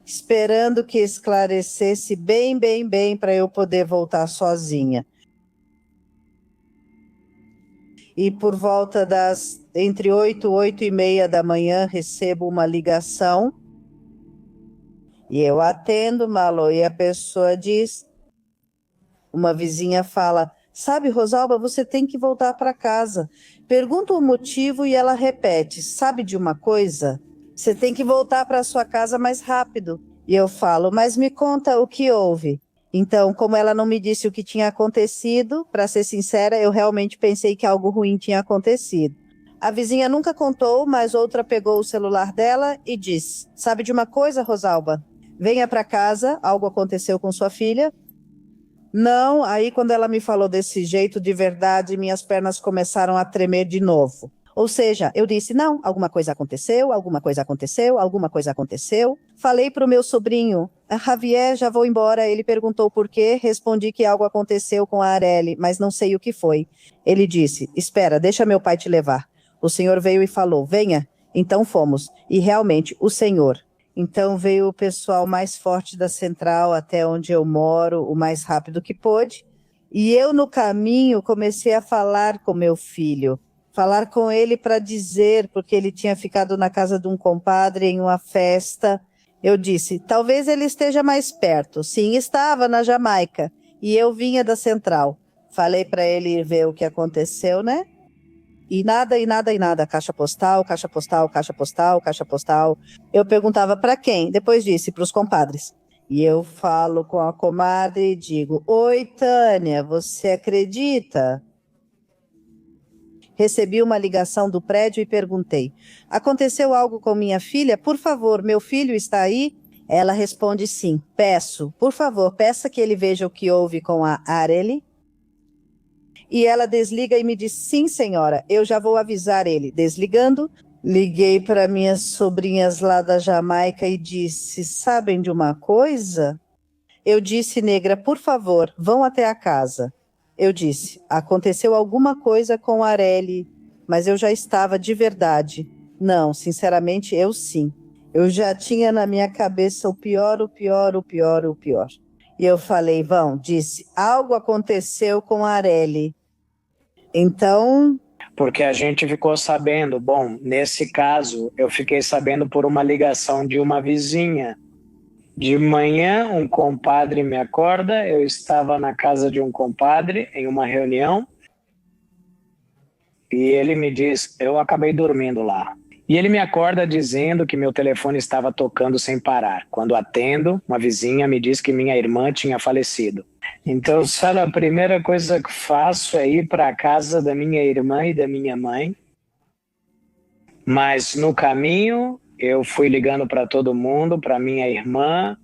esperando que esclarecesse bem para eu poder voltar sozinha. E por volta entre 8 e meia da manhã, recebo uma ligação. E eu atendo, Malu, e a pessoa diz, uma vizinha fala, sabe, Rosalba, você tem que voltar para casa. Pergunta o motivo e ela repete, sabe de uma coisa? Você tem que voltar para sua casa mais rápido. E eu falo, mas me conta o que houve. Então, como ela não me disse o que tinha acontecido, para ser sincera, eu realmente pensei que algo ruim tinha acontecido. A vizinha nunca contou, mas outra pegou o celular dela e disse, sabe de uma coisa, Rosalba? Venha para casa, algo aconteceu com sua filha. Não, aí quando ela me falou desse jeito, de verdade, minhas pernas começaram a tremer de novo. Ou seja, eu disse, não, alguma coisa aconteceu, alguma coisa aconteceu, alguma coisa aconteceu. Falei para o meu sobrinho, Javier, já vou embora. Ele perguntou por quê, respondi que algo aconteceu com a Areli, mas não sei o que foi. Ele disse, espera, deixa meu pai te levar. O senhor veio e falou, venha. Então fomos. E realmente, o senhor. Então veio o pessoal mais forte da central até onde eu moro, o mais rápido que pôde. E eu, no caminho, comecei a falar com meu filho. Falar com ele para dizer, porque ele tinha ficado na casa de um compadre em uma festa. Eu disse, talvez ele esteja mais perto. Sim, estava na Jamaica. E eu vinha da central. Falei para ele ir ver o que aconteceu, né? E nada, e nada, e nada. Caixa postal, caixa postal, caixa postal, caixa postal. Eu perguntava para quem? Depois disse, para os compadres. E eu falo com a comadre e digo, oi, Tânia, você acredita? Recebi uma ligação do prédio e perguntei, aconteceu algo com minha filha? Por favor, meu filho está aí? Ela responde sim, peço. Por favor, peça que ele veja o que houve com a Areli. E ela desliga e me diz, sim, senhora, eu já vou avisar ele. Desligando, liguei para minhas sobrinhas lá da Jamaica e disse, sabem de uma coisa? Eu disse, negra, por favor, vão até a casa. Eu disse, aconteceu alguma coisa com a Areli, mas eu já estava de verdade. Não, sinceramente, eu sim. Eu já tinha na minha cabeça o pior, o pior, o pior, o pior. E eu falei, vão, disse, algo aconteceu com a Areli. Então... Porque a gente ficou sabendo, bom, nesse caso, eu fiquei sabendo por uma ligação de uma vizinha. De manhã, um compadre me acorda, eu estava na casa de um compadre em uma reunião e ele me diz, eu acabei dormindo lá. E ele me acorda dizendo que meu telefone estava tocando sem parar. Quando atendo, uma vizinha me diz que minha irmã tinha falecido. Então, sabe, a primeira coisa que faço é ir para a casa da minha irmã e da minha mãe. Mas no caminho, eu fui ligando para todo mundo, para minha irmã,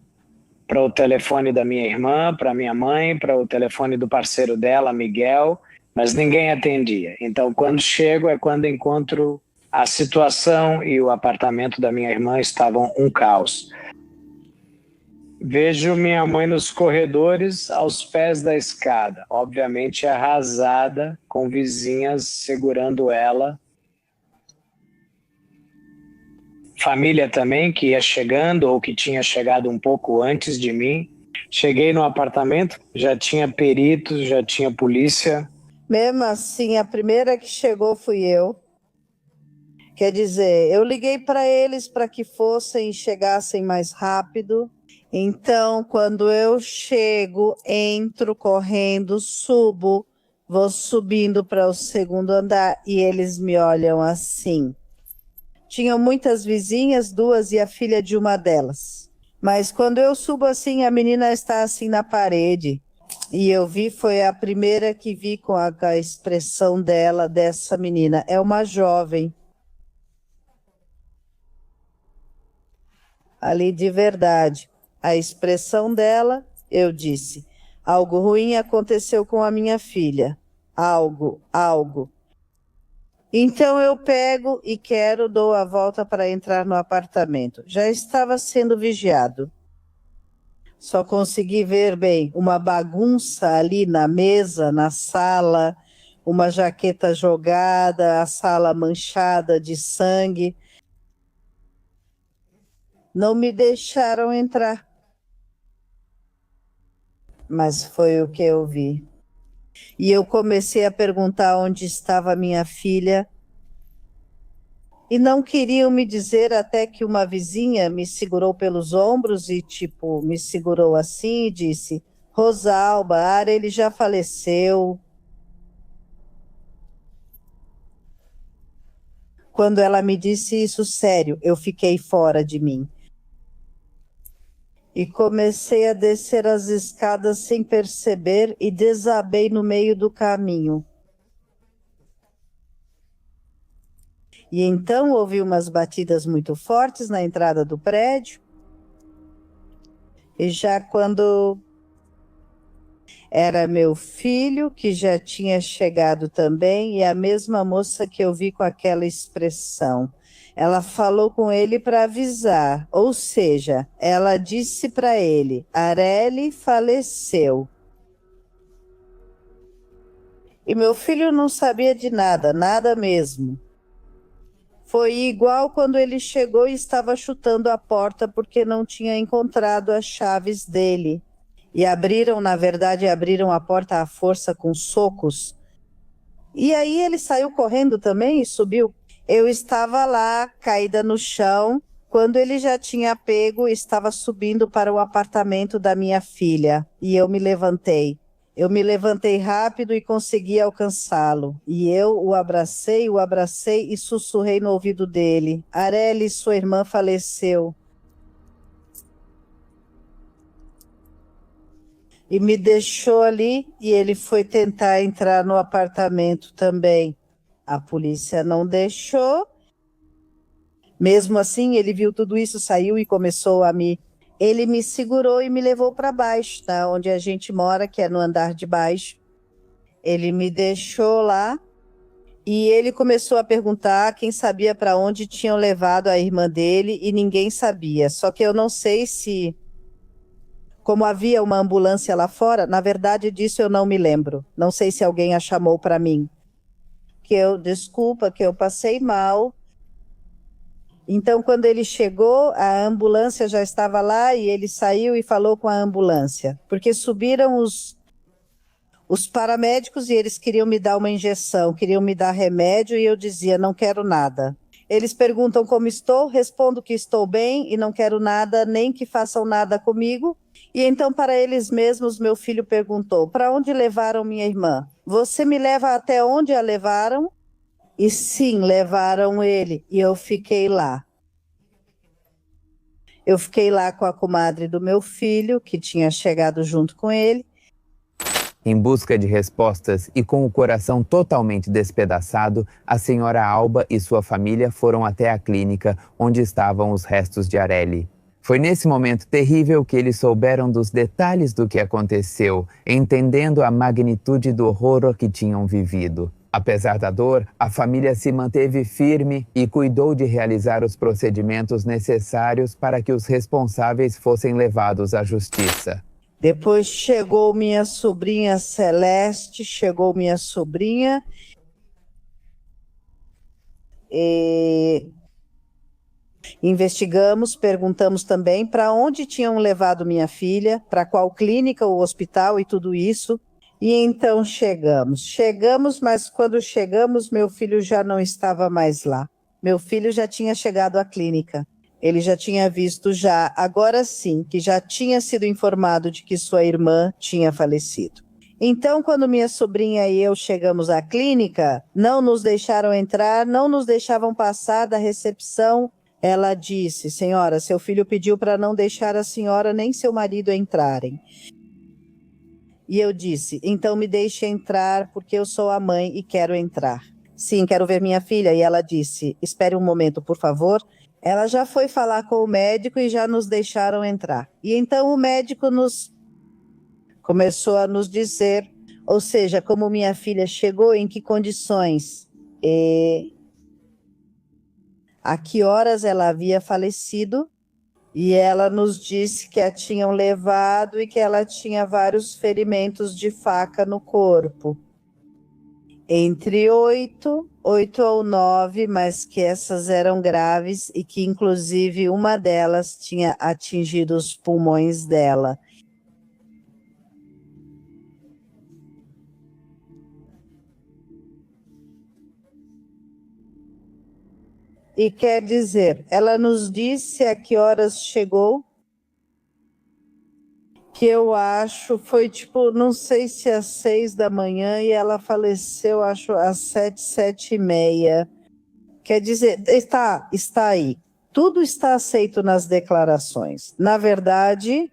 para o telefone da minha irmã, para minha mãe, para o telefone do parceiro dela, Miguel, mas ninguém atendia. Então, quando chego é quando encontro a situação e o apartamento da minha irmã estavam um caos. Vejo minha mãe nos corredores, aos pés da escada, obviamente arrasada, com vizinhas segurando ela. Família também que ia chegando ou que tinha chegado um pouco antes de mim. Cheguei no apartamento, já tinha peritos, já tinha polícia. Mesmo assim, a primeira que chegou fui eu. Quer dizer, eu liguei para eles para que chegassem mais rápido. Então, quando eu chego, entro correndo, subo, vou subindo para o segundo andar e eles me olham assim. Tinham muitas vizinhas, 2 e a filha de uma delas. Mas quando eu subo assim, a menina está assim na parede. E eu vi, foi a primeira que vi com a expressão dela, dessa menina. É uma jovem. Ali de verdade. A expressão dela, eu disse, algo ruim aconteceu com a minha filha. Algo. Então eu pego e dou a volta para entrar no apartamento. Já estava sendo vigiado. Só consegui ver bem uma bagunça ali na mesa, na sala, uma jaqueta jogada, a sala manchada de sangue. Não me deixaram entrar. Mas foi o que eu vi. E eu comecei a perguntar onde estava minha filha. E não queriam me dizer até que uma vizinha me segurou pelos ombros e, me segurou assim e disse, Rosalba, ele já faleceu. Quando ela me disse isso, sério, eu fiquei fora de mim. E comecei a descer as escadas sem perceber e desabei no meio do caminho. E então ouvi umas batidas muito fortes na entrada do prédio. E já quando Era meu filho, que já tinha chegado também, e a mesma moça que eu vi com aquela expressão. Ela falou com ele para avisar, ou seja, ela disse para ele: Areli faleceu. E meu filho não sabia de nada, nada mesmo. Foi igual quando ele chegou e estava chutando a porta porque não tinha encontrado as chaves dele. E abriram, na verdade, abriram a porta à força com socos. E aí ele saiu correndo também e subiu. Eu estava lá, caída no chão, quando ele já tinha pego e estava subindo para o apartamento da minha filha. E eu me levantei. Eu me levantei rápido e consegui alcançá-lo. E eu o abracei e sussurrei no ouvido dele: Areli, sua irmã faleceu. E me deixou ali e ele foi tentar entrar no apartamento também. A polícia não deixou. Mesmo assim, ele viu tudo isso, saiu e começou a me. Ele me segurou e me levou para baixo, tá? Onde a gente mora, que é no andar de baixo. Ele me deixou lá e ele começou a perguntar quem sabia para onde tinham levado a irmã dele e ninguém sabia. Só que eu não sei se, como havia uma ambulância lá fora, na verdade disso eu não me lembro. Não sei se alguém a chamou para mim. Desculpa, que eu passei mal. Então, quando ele chegou, a ambulância já estava lá e ele saiu e falou com a ambulância, porque subiram os paramédicos e eles queriam me dar uma injeção, queriam me dar remédio e eu dizia, não quero nada. Eles perguntam como estou, respondo que estou bem e não quero nada, nem que façam nada comigo. E então, para eles mesmos, meu filho perguntou: para onde levaram minha irmã? Você me leva até onde a levaram? E sim, levaram ele, e eu fiquei lá. Eu fiquei lá com a comadre do meu filho, que tinha chegado junto com ele. Em busca de respostas e com o coração totalmente despedaçado, a senhora Alba e sua família foram até a clínica onde estavam os restos de Areli. Foi nesse momento terrível que eles souberam dos detalhes do que aconteceu, entendendo a magnitude do horror que tinham vivido. Apesar da dor, a família se manteve firme e cuidou de realizar os procedimentos necessários para que os responsáveis fossem levados à justiça. Depois chegou minha sobrinha Celeste, chegou minha sobrinha. Investigamos, perguntamos também para onde tinham levado minha filha, para qual clínica, o hospital e tudo isso. E então chegamos, mas quando chegamos, meu filho já não estava mais lá. Meu filho já tinha chegado à clínica. Ele já tinha visto agora sim, que já tinha sido informado de que sua irmã tinha falecido. Então, quando minha sobrinha e eu chegamos à clínica, não nos deixaram entrar, não nos deixavam passar da recepção. Ela disse: senhora, seu filho pediu para não deixar a senhora nem seu marido entrarem. E eu disse: então me deixe entrar, porque eu sou a mãe e quero entrar. Sim, quero ver minha filha. E ela disse: espere um momento, por favor. Ela já foi falar com o médico e já nos deixaram entrar. E então o médico começou a nos dizer, ou seja, como minha filha chegou, em que condições, a que horas ela havia falecido. E ela nos disse que a tinham levado e que ela tinha vários ferimentos de faca no corpo. Entre 8 ou 9, mas que essas eram graves e que inclusive uma delas tinha atingido os pulmões dela. E quer dizer, ela nos disse a que horas chegou, que eu acho foi tipo, não sei se às 6 da manhã, e ela faleceu, acho, às 7h30. Quer dizer, está aí. Tudo está aceito nas declarações. Na verdade,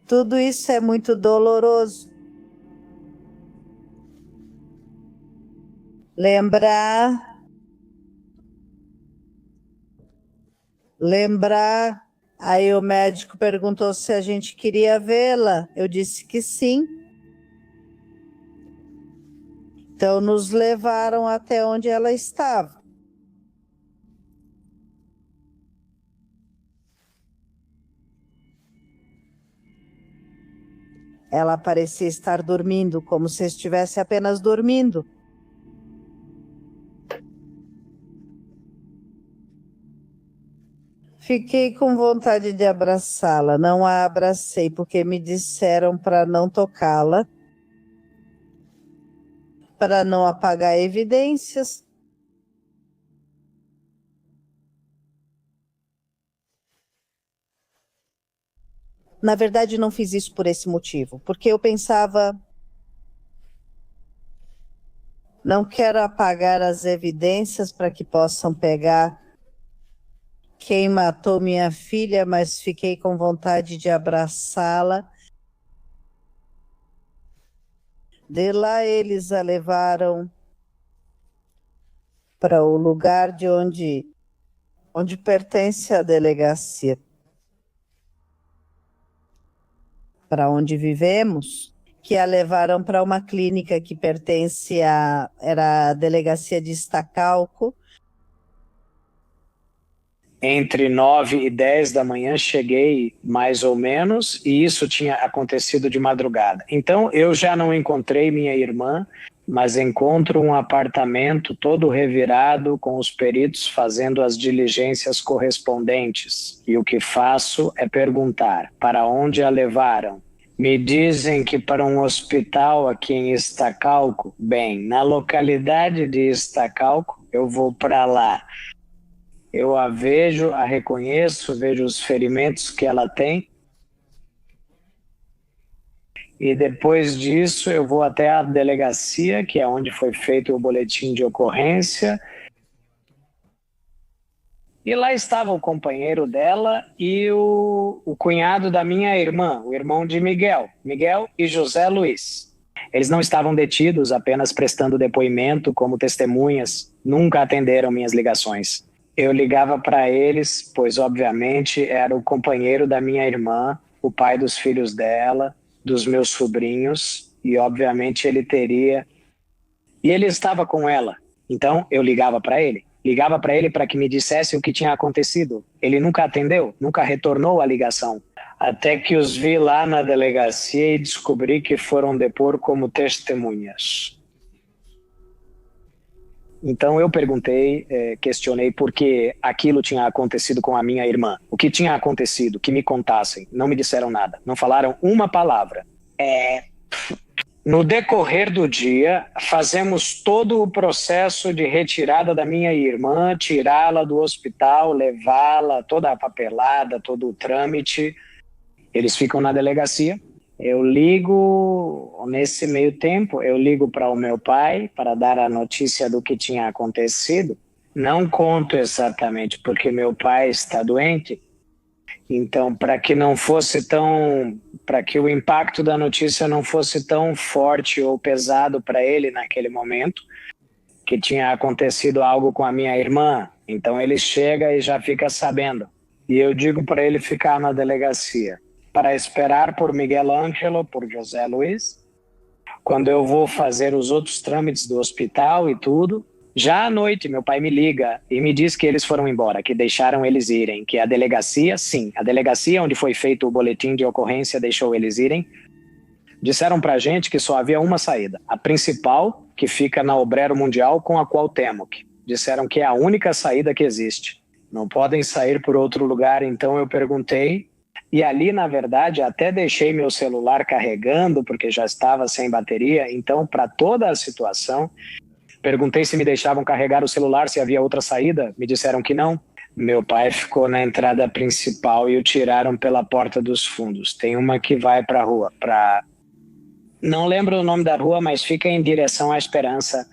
Tudo isso é muito doloroso. Lembrar. Aí o médico perguntou se a gente queria vê-la. Eu disse que sim. Então nos levaram até onde ela estava. Ela parecia estar dormindo, como se estivesse apenas dormindo. Fiquei com vontade de abraçá-la. Não a abracei porque me disseram para não tocá-la, para não apagar evidências. Na verdade, não fiz isso por esse motivo, porque eu pensava, não quero apagar as evidências para que possam pegar quem matou minha filha, mas fiquei com vontade de abraçá-la. De lá eles a levaram para o lugar de onde pertence a delegacia, para onde vivemos, que a levaram para uma clínica que era a delegacia de Estacalco. Entre 9 e 10 da manhã cheguei, mais ou menos, e isso tinha acontecido de madrugada. Então eu já não encontrei minha irmã, mas encontro um apartamento todo revirado, com os peritos fazendo as diligências correspondentes. E o que faço é perguntar para onde a levaram. Me dizem que para um hospital aqui em Estacalco. Bem, na localidade de Estacalco, eu vou para lá. Eu a vejo, a reconheço, vejo os ferimentos que ela tem. E depois disso eu vou até a delegacia, que é onde foi feito o boletim de ocorrência. E lá estava o companheiro dela e o cunhado da minha irmã, o irmão de Miguel e José Luiz. Eles não estavam detidos, apenas prestando depoimento como testemunhas, nunca atenderam minhas ligações. Eu ligava para eles, pois obviamente era o companheiro da minha irmã, o pai dos filhos dela, dos meus sobrinhos, e obviamente ele teria... E ele estava com ela, então eu ligava para ele para que me dissesse o que tinha acontecido. Ele nunca atendeu, nunca retornou a ligação. Até que os vi lá na delegacia e descobri que foram depor como testemunhas. Então eu perguntei, questionei por que aquilo tinha acontecido com a minha irmã. O que tinha acontecido, que me contassem. Não me disseram nada, não falaram uma palavra. No decorrer do dia, fazemos todo o processo de retirada da minha irmã, tirá-la do hospital, levá-la, toda a papelada, todo o trâmite. Eles ficam na delegacia. Eu ligo, nesse meio tempo, eu ligo para o meu pai para dar a notícia do que tinha acontecido. Não conto exatamente porque meu pai está doente. Então, para que o impacto da notícia não fosse tão forte ou pesado para ele naquele momento, que tinha acontecido algo com a minha irmã. Então ele chega e já fica sabendo. E eu digo para ele ficar na delegacia, para esperar por Miguel Ângelo, por José Luiz. Quando eu vou fazer os outros trâmites do hospital e tudo, já à noite meu pai me liga e me diz que eles foram embora, que deixaram eles irem, que a delegacia, sim, a delegacia onde foi feito o boletim de ocorrência deixou eles irem. Disseram pra gente que só havia uma saída, a principal, que fica na Obrero Mundial com a Cuauhtémoc. Disseram que é a única saída que existe. Não podem sair por outro lugar, então eu perguntei. E ali, na verdade, até deixei meu celular carregando, porque já estava sem bateria. Então, para toda a situação, perguntei se me deixavam carregar o celular, se havia outra saída. Me disseram que não. Meu pai ficou na entrada principal e o tiraram pela porta dos fundos. Tem uma que vai para a rua, não lembro o nome da rua, mas fica em direção à Esperança.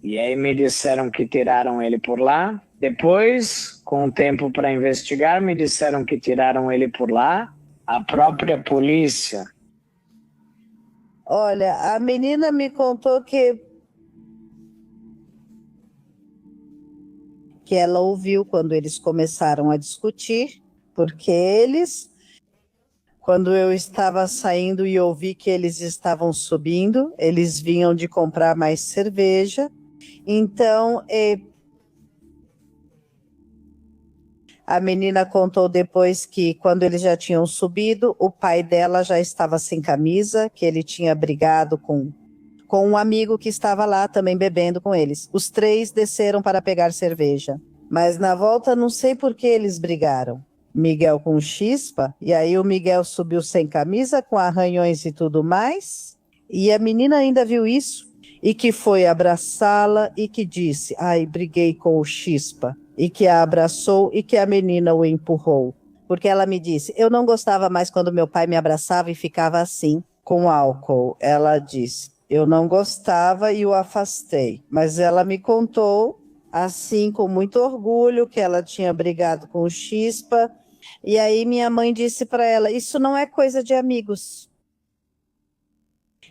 E aí me disseram que tiraram ele por lá. Depois, com tempo para investigar, me disseram que tiraram ele por lá. A própria polícia. Olha, a menina me contou que ela ouviu quando eles começaram a discutir, porque quando eu estava saindo e ouvi que eles estavam subindo, eles vinham de comprar mais cerveja. Então, a menina contou depois que quando eles já tinham subido, o pai dela já estava sem camisa, que ele tinha brigado com um amigo que estava lá também bebendo com eles. Os três desceram para pegar cerveja. Mas na volta, não sei por que eles brigaram. Miguel com chispa, e aí o Miguel subiu sem camisa, com arranhões e tudo mais. E a menina ainda viu isso, e que foi abraçá-la e que disse, ai, briguei com o chispa, e que a abraçou e que a menina o empurrou. Porque ela me disse, eu não gostava mais quando meu pai me abraçava e ficava assim, com álcool. Ela disse, eu não gostava e o afastei. Mas ela me contou, assim, com muito orgulho, que ela tinha brigado com o chispa. E aí minha mãe disse para ela, isso não é coisa de amigos.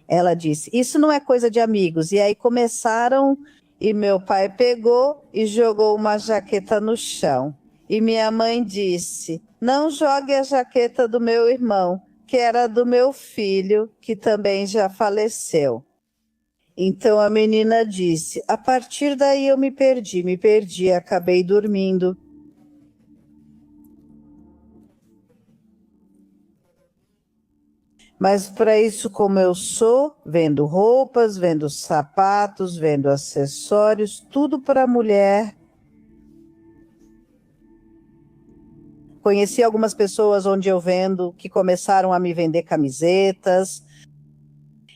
Ela disse, isso não é coisa de amigos. E aí começaram, e meu pai pegou e jogou uma jaqueta no chão. E minha mãe disse, não jogue a jaqueta do meu irmão, que era do meu filho, que também já faleceu. Então a menina disse, a partir daí eu me perdi, acabei dormindo. Mas para isso, como eu sou, vendo roupas, vendo sapatos, vendo acessórios, tudo para mulher. Conheci algumas pessoas onde eu vendo que começaram a me vender camisetas.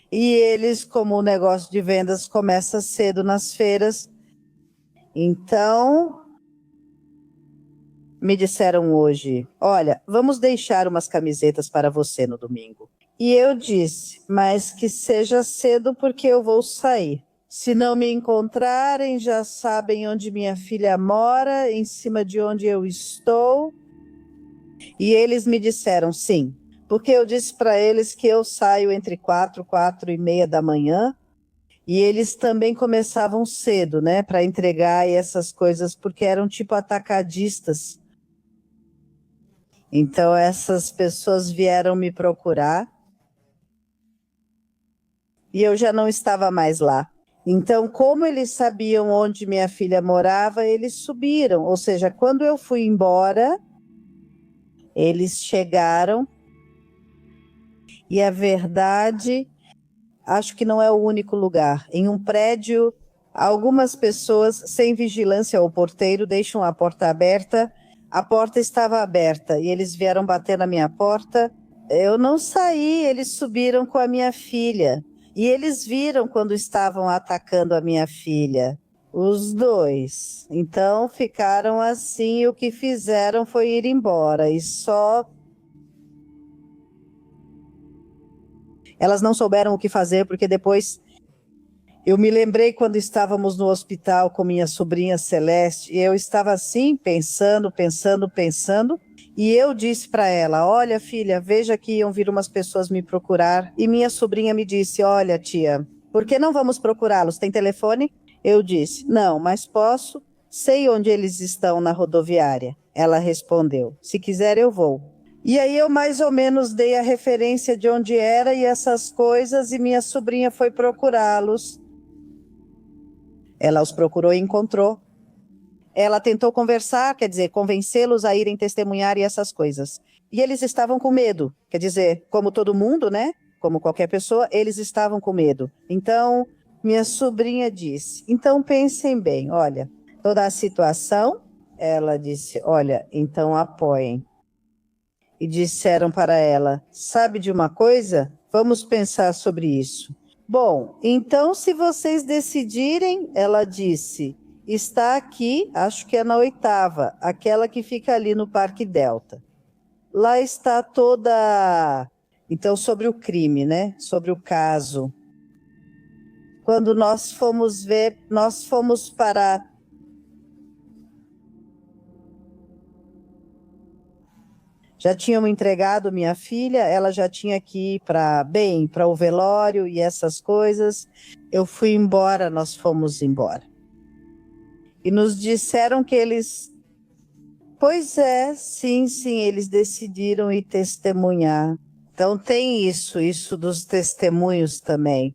E eles, como o negócio de vendas começa cedo nas feiras, então me disseram hoje, olha, vamos deixar umas camisetas para você no domingo. E eu disse, mas que seja cedo porque eu vou sair. Se não me encontrarem, já sabem onde minha filha mora, em cima de onde eu estou. E eles me disseram sim, porque eu disse para eles que eu saio entre 4 e meia da manhã, e eles também começavam cedo, né, para entregar e essas coisas, porque eram tipo atacadistas. Então essas pessoas vieram me procurar, e eu já não estava mais lá. Então, como eles sabiam onde minha filha morava, eles subiram. Ou seja, quando eu fui embora, eles chegaram. E a verdade, acho que não é o único lugar. Em um prédio, algumas pessoas sem vigilância, o porteiro deixam a porta aberta. A porta estava aberta e eles vieram bater na minha porta. Eu não saí, eles subiram com a minha filha. E eles viram quando estavam atacando a minha filha, os dois. Então ficaram assim, e o que fizeram foi ir embora. E só elas não souberam o que fazer, porque depois eu me lembrei quando estávamos no hospital com minha sobrinha Celeste, e eu estava assim, pensando, e eu disse para ela, olha filha, veja que iam vir umas pessoas me procurar, e minha sobrinha me disse, olha tia, por que não vamos procurá-los? Tem telefone? Eu disse, não, mas posso, sei onde eles estão na rodoviária. Ela respondeu, se quiser eu vou. E aí eu mais ou menos dei a referência de onde era e essas coisas, e minha sobrinha foi procurá-los. Ela os procurou e encontrou. Ela tentou conversar, quer dizer, convencê-los a irem testemunhar e essas coisas. E eles estavam com medo, quer dizer, como todo mundo, né? Como qualquer pessoa, eles estavam com medo. Então, minha sobrinha disse, então pensem bem, olha, toda a situação, ela disse, olha, então apoiem. E disseram para ela, sabe de uma coisa? Vamos pensar sobre isso. Bom, então se vocês decidirem, ela disse, está aqui, acho que é na 8ª, aquela que fica ali no Parque Delta. Lá está toda... Então, sobre o crime, né? Sobre o caso. Quando nós fomos ver, nós fomos Já tinham entregado minha filha, ela já tinha que ir para o velório e essas coisas. Eu fui embora, nós fomos embora. E nos disseram que eles... Pois é, sim, eles decidiram ir testemunhar. Então tem isso dos testemunhos também.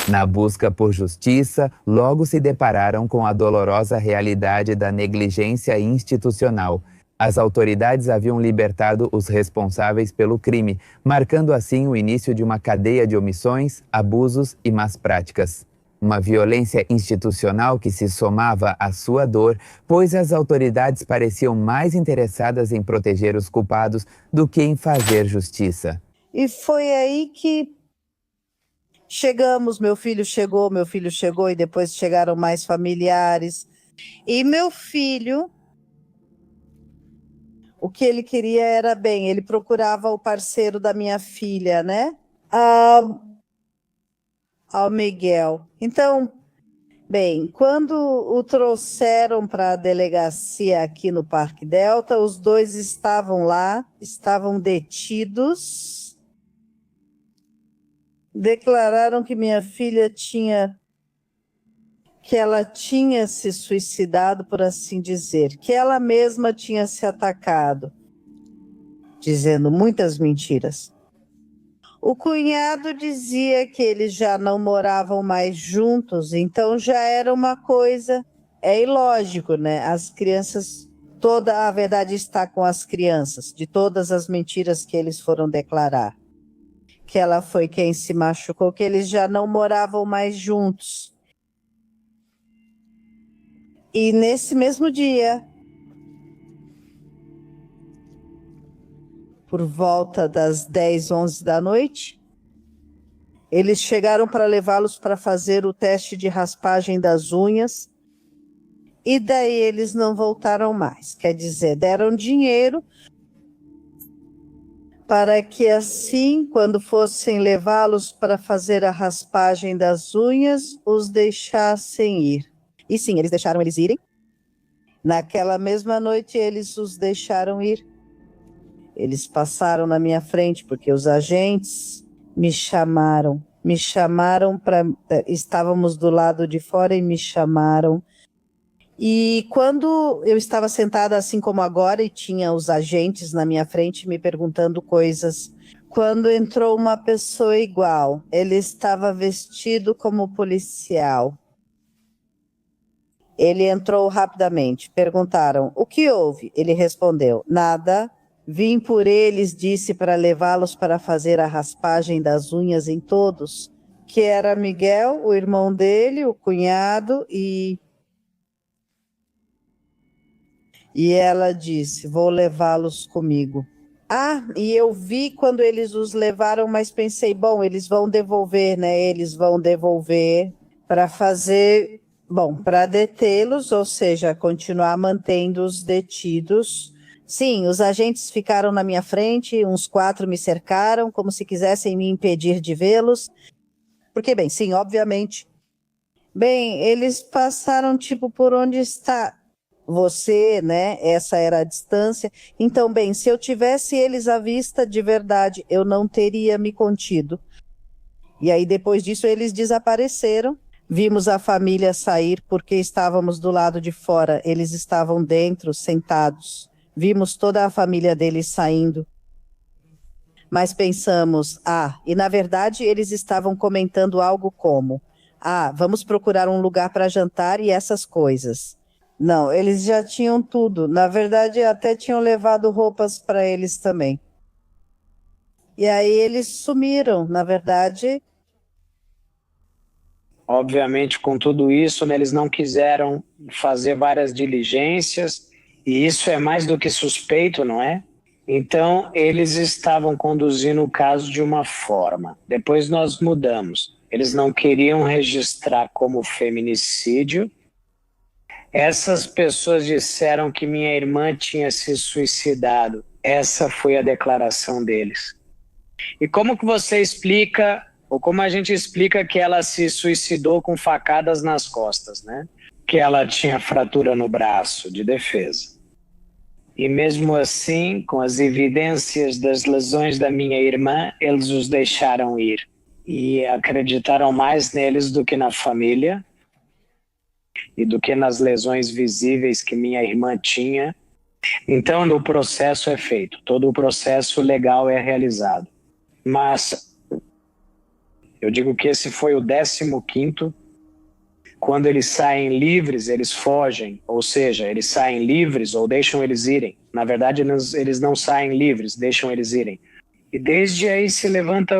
Na busca por justiça, logo se depararam com a dolorosa realidade da negligência institucional. As autoridades haviam libertado os responsáveis pelo crime, marcando assim o início de uma cadeia de omissões, abusos e más práticas. Uma violência institucional que se somava à sua dor, pois as autoridades pareciam mais interessadas em proteger os culpados do que em fazer justiça. E foi aí que chegamos, meu filho chegou e depois chegaram mais familiares. E meu filho, o que ele queria era bem, ele procurava o parceiro da minha filha, né? Ao Miguel. Então, bem, quando o trouxeram para a delegacia aqui no Parque Delta, os dois estavam lá, estavam detidos. Declararam que minha filha tinha se suicidado, por assim dizer, que ela mesma tinha se atacado, dizendo muitas mentiras. O cunhado dizia que eles já não moravam mais juntos, então já era uma coisa, é ilógico, né? As crianças, toda a verdade está com as crianças, de todas as mentiras que eles foram declarar. Que ela foi quem se machucou, que eles já não moravam mais juntos. E nesse mesmo dia, por volta das 10, 11 da noite, eles chegaram para levá-los para fazer o teste de raspagem das unhas, e daí eles não voltaram mais. Quer dizer, deram dinheiro para que assim, quando fossem levá-los para fazer a raspagem das unhas, os deixassem ir. E sim, eles deixaram eles irem. Naquela mesma noite, eles os deixaram ir. Eles passaram na minha frente, porque os agentes me chamaram para... Estávamos do lado de fora e me chamaram. E quando eu estava sentada assim como agora e tinha os agentes na minha frente me perguntando coisas, quando entrou uma pessoa igual, ele estava vestido como policial. Ele entrou rapidamente, perguntaram, o que houve? Ele respondeu, nada, vim por eles, disse para levá-los para fazer a raspagem das unhas em todos, que era Miguel, o irmão dele, o cunhado e ela disse, vou levá-los comigo. Ah, e eu vi quando eles os levaram, mas pensei, bom, eles vão devolver, né? Eles vão devolver para fazer, bom, para detê-los, ou seja, continuar mantendo os detidos. Sim, os agentes ficaram na minha frente, uns 4 me cercaram, como se quisessem me impedir de vê-los. Porque, bem, sim, obviamente. Bem, eles passaram, tipo, por onde está... Você, né? Essa era a distância. Então, bem, se eu tivesse eles à vista de verdade, eu não teria me contido. E aí, depois disso, eles desapareceram. Vimos a família sair porque estávamos do lado de fora. Eles estavam dentro, sentados. Vimos toda a família deles saindo. Mas pensamos, e na verdade eles estavam comentando algo como, vamos procurar um lugar para jantar e essas coisas. Não, eles já tinham tudo. Na verdade, até tinham levado roupas para eles também. E aí eles sumiram, na verdade. Obviamente, com tudo isso, né, eles não quiseram fazer várias diligências, e isso é mais do que suspeito, não é? Então, eles estavam conduzindo o caso de uma forma. Depois nós mudamos. Eles não queriam registrar como feminicídio. Essas pessoas disseram que minha irmã tinha se suicidado. Essa foi a declaração deles. E como que você explica, ou como a gente explica que ela se suicidou com facadas nas costas, né? Que ela tinha fratura no braço de defesa. E mesmo assim, com as evidências das lesões da minha irmã, eles os deixaram ir. E acreditaram mais neles do que na família e do que nas lesões visíveis que minha irmã tinha. Então, o processo é feito, todo o processo legal é realizado. Mas eu digo que esse foi o 15º. Quando eles saem livres, eles fogem, ou seja, eles saem livres ou deixam eles irem. Na verdade, eles não saem livres, deixam eles irem. E desde aí se levanta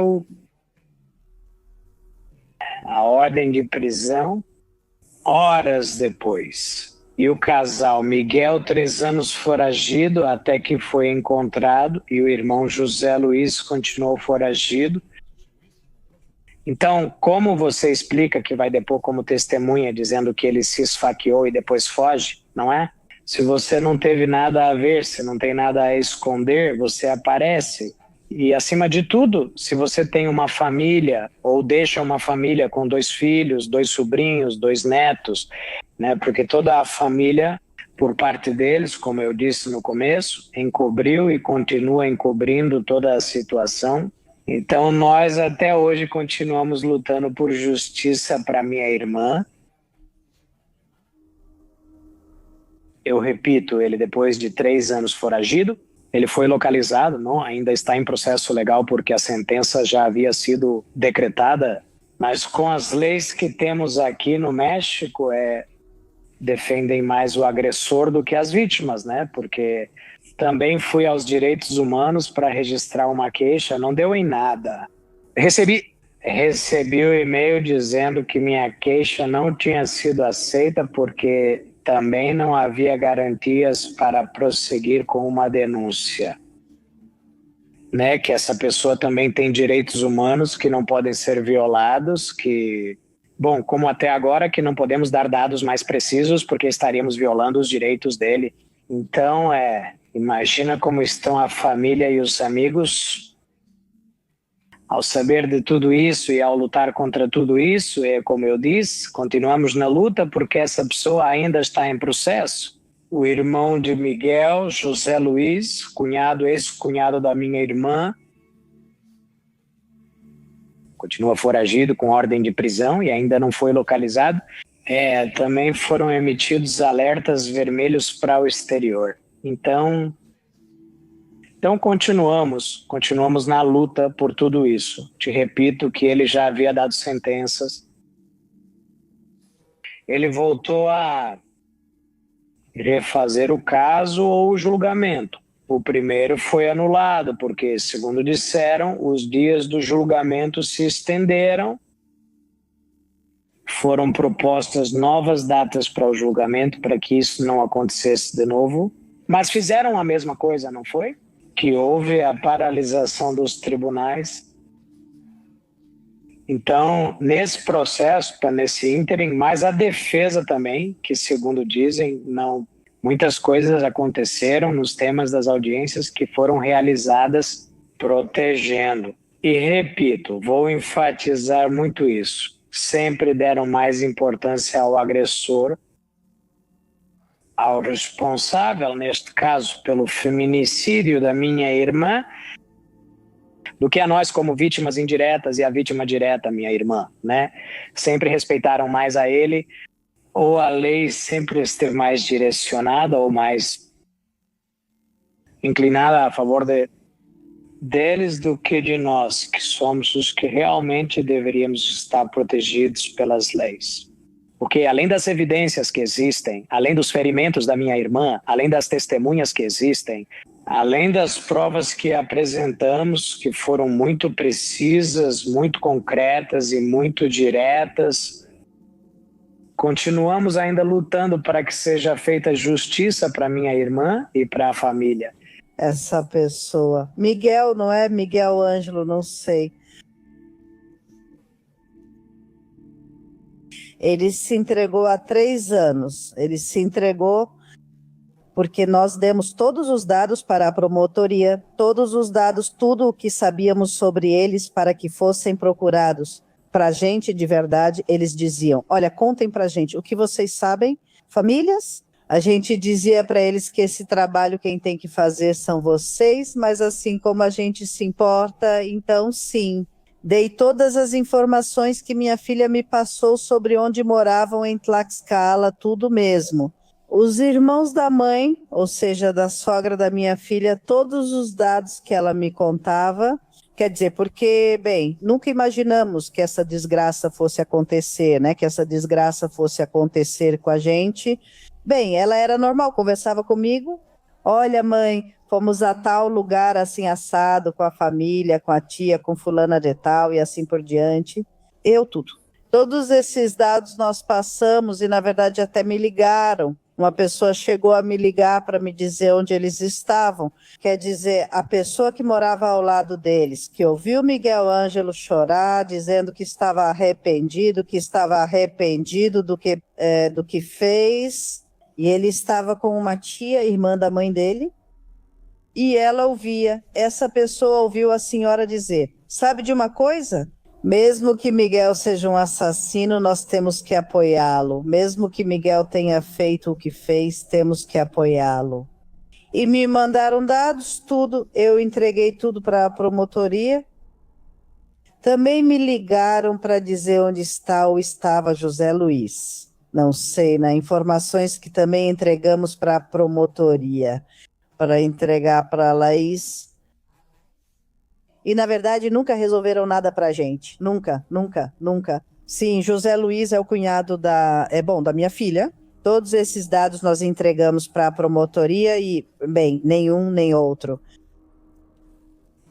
a ordem de prisão, horas depois. E o casal Miguel, 3 anos foragido, até que foi encontrado, e o irmão José Luiz continuou foragido. Então, como você explica que vai depor como testemunha, dizendo que ele se esfaqueou e depois foge, não é? Se você não teve nada a ver, se não tem nada a esconder, você aparece. E, acima de tudo, se você tem uma família ou deixa uma família com 2 filhos, 2 sobrinhos, 2 netos, né? Porque toda a família, por parte deles, como eu disse no começo, encobriu e continua encobrindo toda a situação. Então, nós até hoje continuamos lutando por justiça para minha irmã. Eu repito, ele depois de 3 anos foragido, ele foi localizado, não, ainda está em processo legal porque a sentença já havia sido decretada, mas com as leis que temos aqui no México, defendem mais o agressor do que as vítimas, né? Porque também fui aos direitos humanos para registrar uma queixa, não deu em nada. Recebi o e-mail dizendo que minha queixa não tinha sido aceita porque também não havia garantias para prosseguir com uma denúncia. Né? Que essa pessoa também tem direitos humanos que não podem ser violados, bom, como até agora, que não podemos dar dados mais precisos porque estaríamos violando os direitos dele. Então, imagina como estão a família e os amigos ao saber de tudo isso e ao lutar contra tudo isso. Como eu disse, continuamos na luta porque essa pessoa ainda está em processo. O irmão de Miguel, José Luiz, ex-cunhado da minha irmã, continua foragido com ordem de prisão e ainda não foi localizado. Também foram emitidos alertas vermelhos para o exterior. Então continuamos na luta por tudo isso. Te repito que ele já havia dado sentenças. Ele voltou a refazer o caso ou o julgamento. O primeiro foi anulado, porque, segundo disseram, os dias do julgamento se estenderam. Foram propostas novas datas para o julgamento, para que isso não acontecesse de novo. Mas fizeram a mesma coisa, não foi? Que houve a paralisação dos tribunais. Então, nesse processo, nesse ínterim, mas a defesa também, que segundo dizem, não, muitas coisas aconteceram nos temas das audiências que foram realizadas protegendo. E repito, vou enfatizar muito isso. Sempre deram mais importância ao agressor, ao responsável, neste caso, pelo feminicídio da minha irmã, do que a nós como vítimas indiretas e a vítima direta, minha irmã, né? Sempre respeitaram mais a ele, ou a lei sempre esteve mais direcionada ou mais inclinada a favor deles do que de nós, que somos os que realmente deveríamos estar protegidos pelas leis. Porque além das evidências que existem, além dos ferimentos da minha irmã, além das testemunhas que existem, além das provas que apresentamos, que foram muito precisas, muito concretas e muito diretas, continuamos ainda lutando para que seja feita justiça para minha irmã e para a família. Essa pessoa, Miguel, não é? Miguel Ângelo, não sei. Ele se entregou há 3 anos. Ele se entregou porque nós demos todos os dados para a promotoria, todos os dados, tudo o que sabíamos sobre eles para que fossem procurados. Para a gente, de verdade, eles diziam, olha, contem para a gente o que vocês sabem, famílias, A gente dizia para eles que esse trabalho quem tem que fazer são vocês, mas assim como a gente se importa, então sim. Dei todas as informações que minha filha me passou sobre onde moravam em Tlaxcala, tudo mesmo. Os irmãos da mãe, ou seja, da sogra da minha filha, todos os dados que ela me contava, quer dizer, porque, bem, nunca imaginamos que essa desgraça fosse acontecer, né? Que essa desgraça fosse acontecer com a gente. Bem, ela era normal, conversava comigo. Olha, mãe, fomos a tal lugar assim assado com a família, com a tia, com fulana de tal e assim por diante. Eu tudo. Todos esses dados nós passamos e, na verdade, até me ligaram. Uma pessoa chegou a me ligar para me dizer onde eles estavam. Quer dizer, a pessoa que morava ao lado deles, que ouviu Miguel Ângelo chorar, dizendo que estava arrependido do que fez. E ele estava com uma tia, irmã da mãe dele, e ela ouvia. Essa pessoa ouviu a senhora dizer: sabe de uma coisa? Mesmo que Miguel seja um assassino, nós temos que apoiá-lo. Mesmo que Miguel tenha feito o que fez, temos que apoiá-lo. E me mandaram dados, tudo. Eu entreguei tudo para a promotoria. Também me ligaram para dizer onde está ou estava José Luiz. Não sei, né? Informações que também entregamos para a promotoria, para entregar para a Laís. E, na verdade, nunca resolveram nada para a gente. Nunca, nunca, nunca. Sim, José Luiz é o cunhado da minha filha. Todos esses dados nós entregamos para a promotoria e, bem, nenhum nem outro.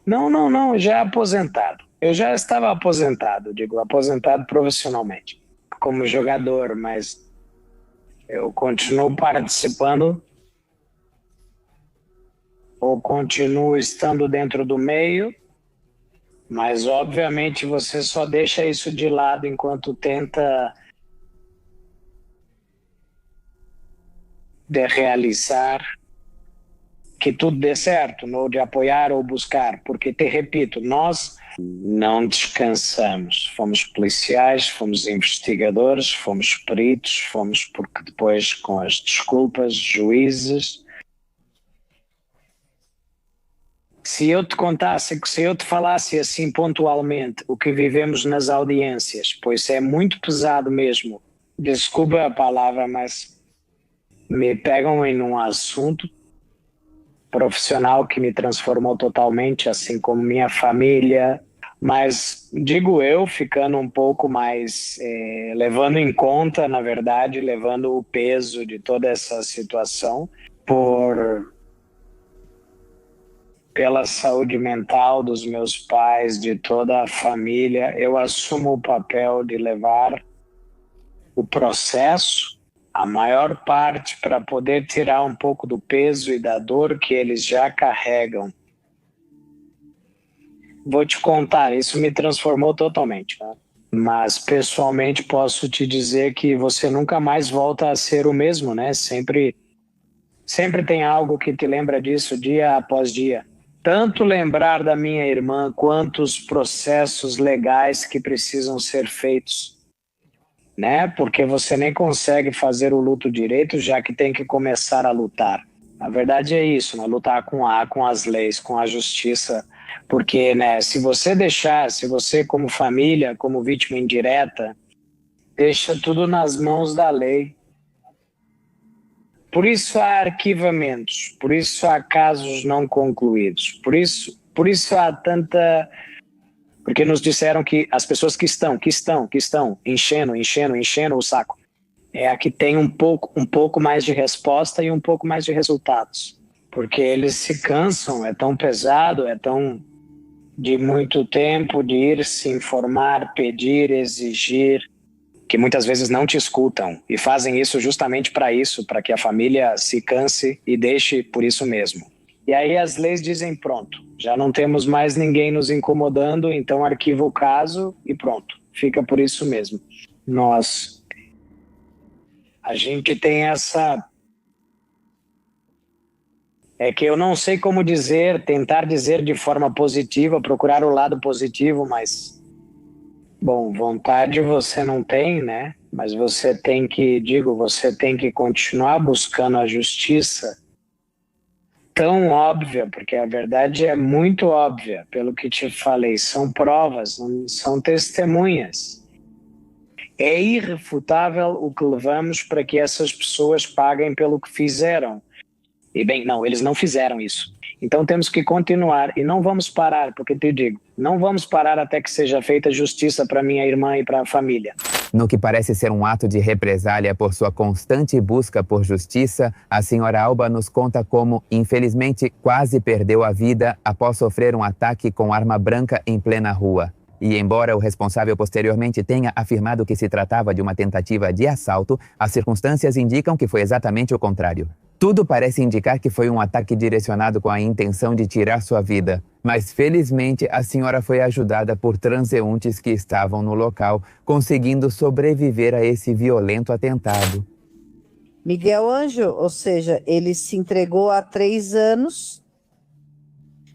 Não, já é aposentado. Eu já estava aposentado, aposentado profissionalmente, como jogador, mas eu continuo participando ou continuo estando dentro do meio, mas obviamente você só deixa isso de lado enquanto tenta de realizar que tudo dê certo, ou de apoiar ou buscar, porque te repito, nós não descansamos. Fomos policiais, fomos investigadores, fomos peritos, fomos porque depois com as desculpas, juízes. Se eu te contasse, se eu te falasse assim pontualmente o que vivemos nas audiências, pois é muito pesado mesmo, desculpa a palavra, mas me pegam em um assunto profissional que me transformou totalmente, assim como minha família, mas digo eu, ficando um pouco mais, levando em conta, na verdade, levando o peso de toda essa situação, pela saúde mental dos meus pais, de toda a família, eu assumo o papel de levar o processo, a maior parte, para poder tirar um pouco do peso e da dor que eles já carregam. Vou te contar, isso me transformou totalmente, né? Mas pessoalmente posso te dizer que você nunca mais volta a ser o mesmo, né? Sempre tem algo que te lembra disso dia após dia. Tanto lembrar da minha irmã quanto os processos legais que precisam ser feitos, né? Porque você nem consegue fazer o luto direito, já que tem que começar a lutar. A verdade é isso, né? Lutar com as leis, com a justiça, porque, né, se você como família, como vítima indireta, deixa tudo nas mãos da lei. Por isso há arquivamentos, por isso há casos não concluídos, por isso há tanta... Porque nos disseram que as pessoas que estão enchendo o saco, é a que tem um pouco mais de resposta e um pouco mais de resultados. Porque eles se cansam, é tão pesado, é tão de muito tempo de ir se informar, pedir, exigir, que muitas vezes não te escutam e fazem isso justamente para que a família se canse e deixe por isso mesmo. E aí as leis dizem pronto, já não temos mais ninguém nos incomodando, então arquiva o caso e pronto, fica por isso mesmo. A gente tem essa... É que eu não sei como tentar dizer de forma positiva, procurar o lado positivo, mas Bom, vontade você não tem, né? Mas você tem que, você tem que continuar buscando a justiça tão óbvia, porque a verdade é muito óbvia, pelo que te falei, são provas, são testemunhas. É irrefutável o que levamos para que essas pessoas paguem pelo que fizeram. E bem, não, eles não fizeram isso. Então temos que continuar e não vamos parar, porque te digo, não vamos parar até que seja feita justiça para minha irmã e para a família. No que parece ser um ato de represália por sua constante busca por justiça, a senhora Alba nos conta como, infelizmente, quase perdeu a vida após sofrer um ataque com arma branca em plena rua. E embora o responsável posteriormente tenha afirmado que se tratava de uma tentativa de assalto, as circunstâncias indicam que foi exatamente o contrário. Tudo parece indicar que foi um ataque direcionado com a intenção de tirar sua vida. Mas, felizmente, a senhora foi ajudada por transeuntes que estavam no local, conseguindo sobreviver a esse violento atentado. Miguel Ângelo, ou seja, ele se entregou há 3 anos,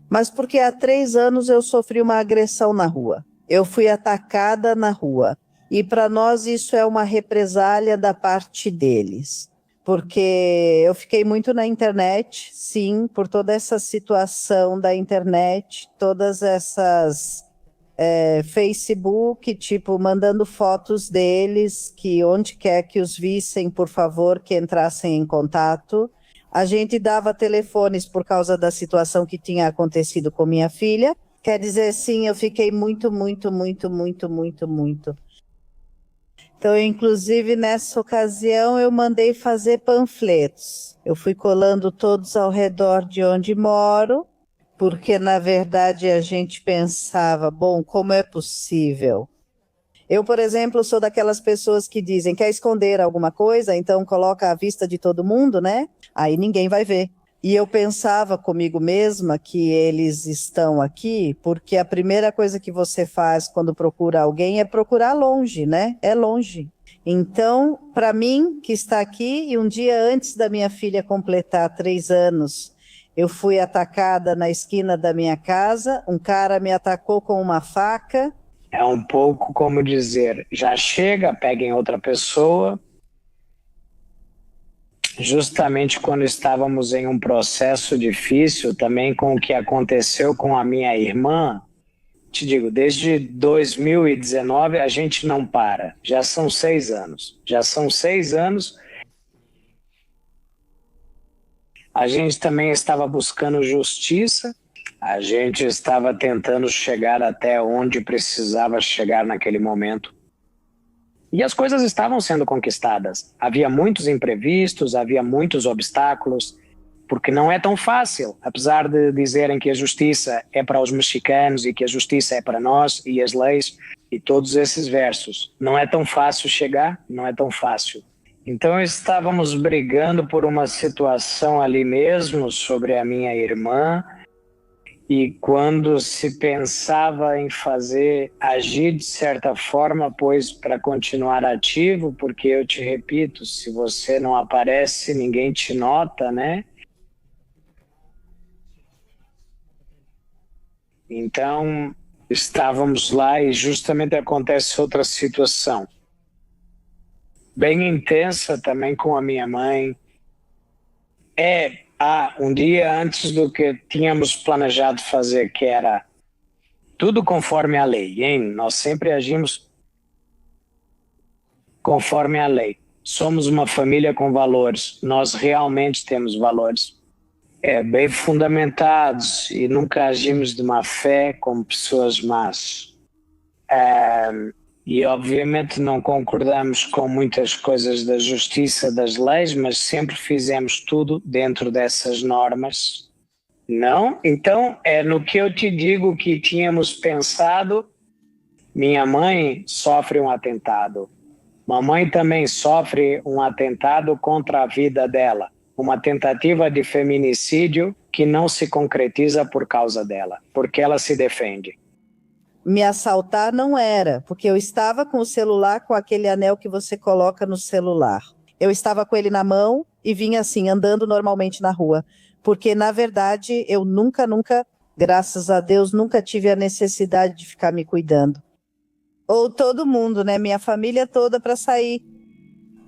mas porque há 3 anos eu sofri uma agressão na rua. Eu fui atacada na rua. E para nós isso é uma represália da parte deles. Porque eu fiquei muito na internet, sim, por toda essa situação da internet, todas essas Facebook, tipo, mandando fotos deles, que onde quer que os vissem, por favor, que entrassem em contato. A gente dava telefones por causa da situação que tinha acontecido com minha filha. Quer dizer, sim, eu fiquei muito. Então, inclusive, nessa ocasião, eu mandei fazer panfletos. Eu fui colando todos ao redor de onde moro, porque, na verdade, a gente pensava, bom, como é possível? Eu, por exemplo, sou daquelas pessoas que dizem, quer esconder alguma coisa? Então, coloca à vista de todo mundo, né? Aí ninguém vai ver. E eu pensava comigo mesma que eles estão aqui porque a primeira coisa que você faz quando procura alguém é procurar longe, né? É longe. Então, para mim, que está aqui, e um dia antes da minha filha completar 3 anos, eu fui atacada na esquina da minha casa, um cara me atacou com uma faca. É um pouco como dizer, já chega, peguem outra pessoa. Justamente quando estávamos em um processo difícil, também com o que aconteceu com a minha irmã, te digo, desde 2019 a gente não para, já são 6 anos. A gente também estava buscando justiça, a gente estava tentando chegar até onde precisava chegar naquele momento. E as coisas estavam sendo conquistadas. Havia muitos imprevistos, havia muitos obstáculos, porque não é tão fácil, apesar de dizerem que a justiça é para os mexicanos e que a justiça é para nós e as leis e todos esses versos. Não é tão fácil chegar, não é tão fácil. Então estávamos brigando por uma situação ali mesmo sobre a minha irmã. E quando se pensava em agir de certa forma, pois para continuar ativo, porque eu te repito, se você não aparece, ninguém te nota, né? Então, estávamos lá e justamente acontece outra situação. Bem intensa também com a minha mãe. Um dia antes do que tínhamos planejado fazer, que era tudo conforme a lei, hein? Nós sempre agimos conforme a lei. Somos uma família com valores, nós realmente temos valores bem fundamentados e nunca agimos de má fé como pessoas más. E obviamente não concordamos com muitas coisas da justiça, das leis, mas sempre fizemos tudo dentro dessas normas. Não? Então, é no que eu te digo que tínhamos pensado. Minha mãe sofre um atentado. Mamãe também sofre um atentado contra a vida dela. Uma tentativa de feminicídio que não se concretiza por causa dela, porque ela se defende. Me assaltar não era, porque eu estava com o celular, com aquele anel que você coloca no celular. Eu estava com ele na mão e vinha assim, andando normalmente na rua. Porque, na verdade, eu nunca, graças a Deus, nunca tive a necessidade de ficar me cuidando. Ou todo mundo, né? Minha família toda para sair.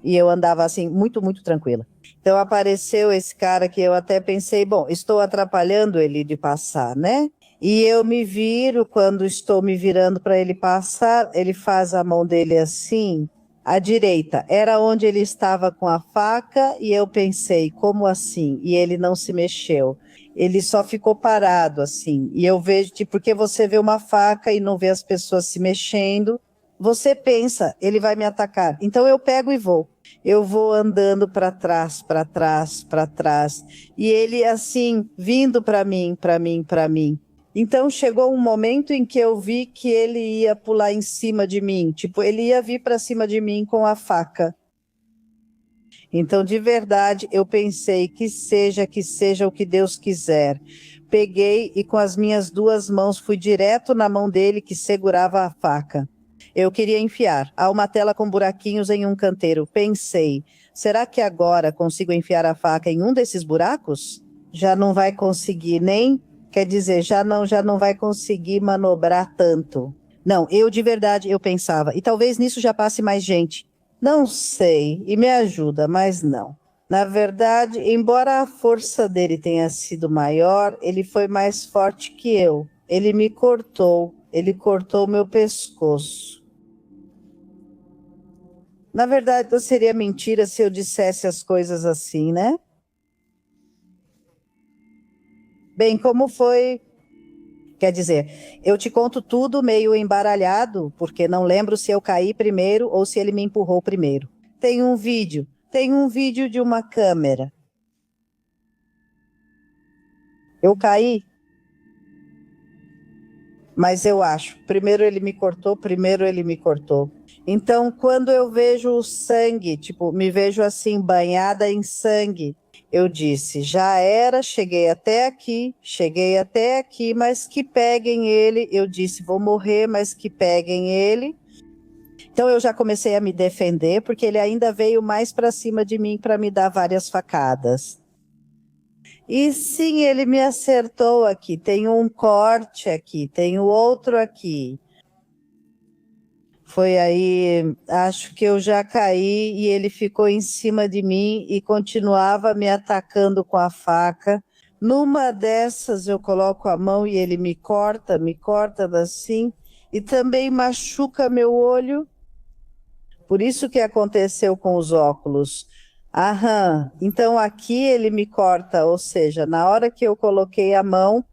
E eu andava assim, muito, muito tranquila. Então apareceu esse cara que eu até pensei, bom, estou atrapalhando ele de passar, né? E eu me viro, quando estou me virando para ele passar, ele faz a mão dele assim, à direita. Era onde ele estava com a faca, e eu pensei, como assim? E ele não se mexeu. Ele só ficou parado assim. E eu vejo, tipo, porque você vê uma faca e não vê as pessoas se mexendo, você pensa, ele vai me atacar. Então eu pego e vou. Eu vou andando para trás, para trás, para trás. E ele assim, vindo para mim, para mim, para mim. Então chegou um momento em que eu vi que ele ia pular em cima de mim. Tipo, ele ia vir para cima de mim com a faca. Então, de verdade, eu pensei que seja o que Deus quiser. Peguei e com as minhas 2 mãos fui direto na mão dele que segurava a faca. Eu queria enfiar. Há uma tela com buraquinhos em um canteiro. Pensei, será que agora consigo enfiar a faca em um desses buracos? Já não vai conseguir nem, quer dizer, já não vai conseguir manobrar tanto. Não, eu de verdade, eu pensava, e talvez nisso já passe mais gente. Não sei, e me ajuda, mas não. Na verdade, embora a força dele tenha sido maior, ele foi mais forte que eu. Ele cortou meu pescoço. Na verdade, não seria mentira se eu dissesse as coisas assim, né? Bem, como foi? Quer dizer, eu te conto tudo meio embaralhado, porque não lembro se eu caí primeiro ou se ele me empurrou primeiro. Tem um vídeo de uma câmera. Eu caí, mas eu acho. Primeiro ele me cortou. Então, quando eu vejo o sangue, tipo, me vejo assim, banhada em sangue, eu disse, já era, cheguei até aqui, mas que peguem ele. Eu disse, vou morrer, mas que peguem ele. Então eu já comecei a me defender, porque ele ainda veio mais para cima de mim para me dar várias facadas. E sim, ele me acertou aqui. Tem um corte aqui, tem outro aqui. Foi aí, acho que eu já caí e ele ficou em cima de mim e continuava me atacando com a faca. Numa dessas eu coloco a mão e ele me corta assim, e também machuca meu olho. Por isso que aconteceu com os óculos. Aham, então aqui ele me corta, ou seja, na hora que eu coloquei a mão,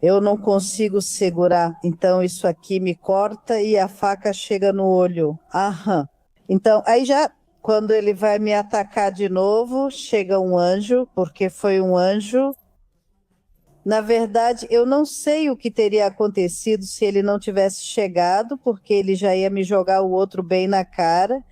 eu não consigo segurar, então isso aqui me corta e a faca chega no olho. Aham. Então, aí já, quando ele vai me atacar de novo, chega um anjo, porque foi um anjo. Na verdade, eu não sei o que teria acontecido se ele não tivesse chegado, porque ele já ia me jogar o outro bem na cara.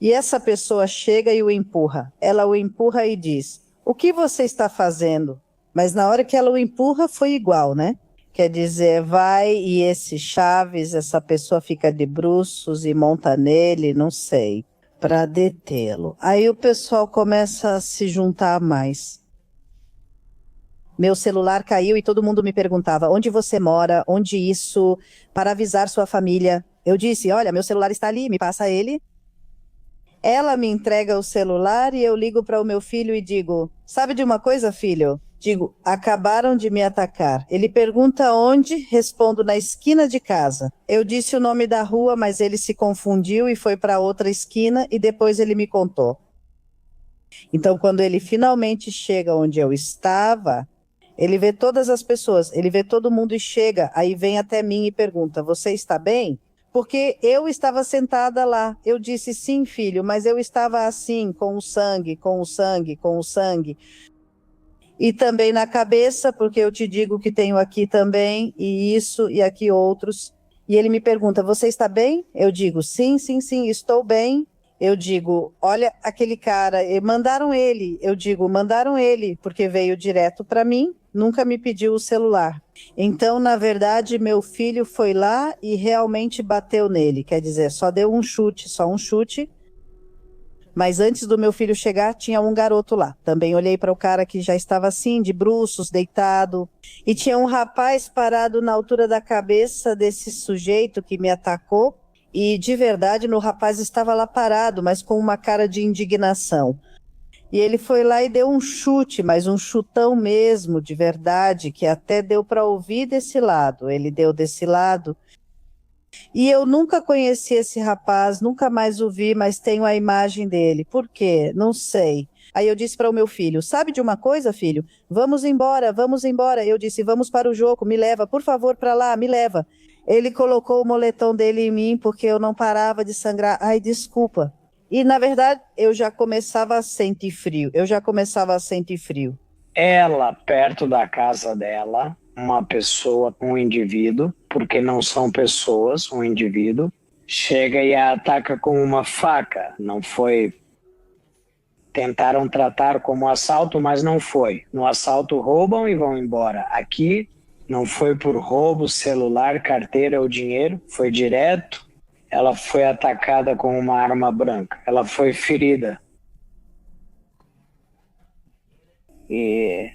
E essa pessoa chega e o empurra. Ela o empurra e diz: "O que você está fazendo?" Mas na hora que ela o empurra, foi igual, né? Quer dizer, vai e esse Chaves, essa pessoa fica de bruços e monta nele, não sei, para detê-lo. Aí o pessoal começa a se juntar mais. Meu celular caiu e todo mundo me perguntava: onde você mora? Onde isso? Para avisar sua família. Eu disse: olha, meu celular está ali, me passa ele. Ela me entrega o celular e eu ligo para o meu filho e digo: sabe de uma coisa, filho? Digo: acabaram de me atacar. Ele pergunta onde, respondo: na esquina de casa. Eu disse o nome da rua, mas ele se confundiu e foi para outra esquina e depois ele me contou. Então, quando ele finalmente chega onde eu estava, ele vê todas as pessoas, ele vê todo mundo e chega, aí vem até mim e pergunta: você está bem? Porque eu estava sentada lá. Eu disse: sim, filho, mas eu estava assim, com o sangue, com o sangue, com o sangue. E também na cabeça, porque eu te digo que tenho aqui também, e isso, e aqui outros. E ele me pergunta: você está bem? Eu digo: sim, sim, sim, estou bem. Eu digo: olha aquele cara, e mandaram ele. Eu digo: mandaram ele, porque veio direto para mim, nunca me pediu o celular. Então, na verdade, meu filho foi lá e realmente bateu nele. Quer dizer, só deu um chute, só um chute. Mas antes do meu filho chegar, tinha um garoto lá. Também olhei para o cara que já estava assim, de bruços, deitado. E tinha um rapaz parado na altura da cabeça desse sujeito que me atacou. E de verdade, o rapaz estava lá parado, mas com uma cara de indignação. E ele foi lá e deu um chute, mas um chutão mesmo, de verdade, que até deu para ouvir desse lado. Ele deu desse lado. E eu nunca conheci esse rapaz, nunca mais o vi, mas tenho a imagem dele. Por quê? Não sei. Aí eu disse para o meu filho: sabe de uma coisa, filho? Vamos embora, vamos embora. Eu disse: vamos para o jogo, me leva, por favor, para lá, me leva. Ele colocou o moletom dele em mim porque eu não parava de sangrar. Ai, desculpa. E, na verdade, eu já começava a sentir frio. Ela, perto da casa dela, uma pessoa, um indivíduo, porque não são pessoas, um indivíduo, chega e a ataca com uma faca. Não foi. Tentaram tratar como assalto, mas não foi. No assalto roubam e vão embora. Aqui não foi por roubo, celular, carteira ou dinheiro, foi direto. Ela foi atacada com uma arma branca. Ela foi ferida. E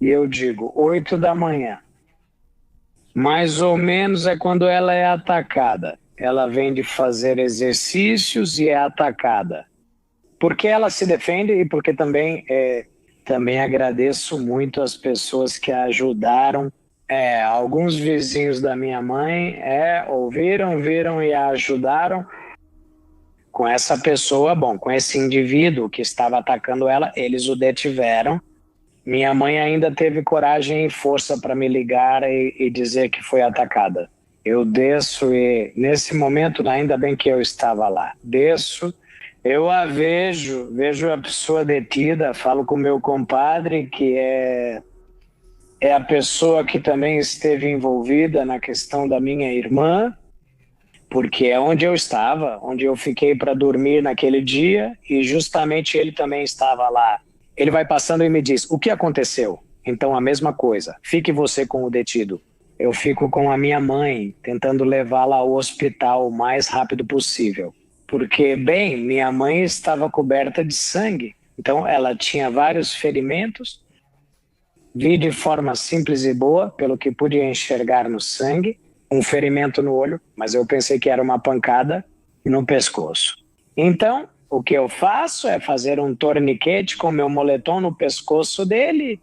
eu digo, 8 da manhã. Mais ou menos é quando ela é atacada. Ela vem de fazer exercícios e é atacada. Porque ela se defende e porque também agradeço muito as pessoas que a ajudaram. Alguns vizinhos da minha mãe viram e a ajudaram. Com essa pessoa, com esse indivíduo que estava atacando ela, eles o detiveram. Minha mãe ainda teve coragem e força para me ligar e dizer que foi atacada. Eu desço e, nesse momento, ainda bem que eu estava lá, desço, eu a vejo a pessoa detida, falo com meu compadre, que é a pessoa que também esteve envolvida na questão da minha irmã, porque é onde eu estava, onde eu fiquei para dormir naquele dia, e justamente ele também estava lá. Ele vai passando e me diz, o que aconteceu? Então, a mesma coisa, fique você com o detido. Eu fico com a minha mãe, tentando levá-la ao hospital o mais rápido possível. Porque, minha mãe estava coberta de sangue. Então, ela tinha vários ferimentos. Vi de forma simples e boa, pelo que pude enxergar no sangue, um ferimento no olho, mas eu pensei que era uma pancada no pescoço. Então, o que eu faço é fazer um torniquete com meu moletom no pescoço dele.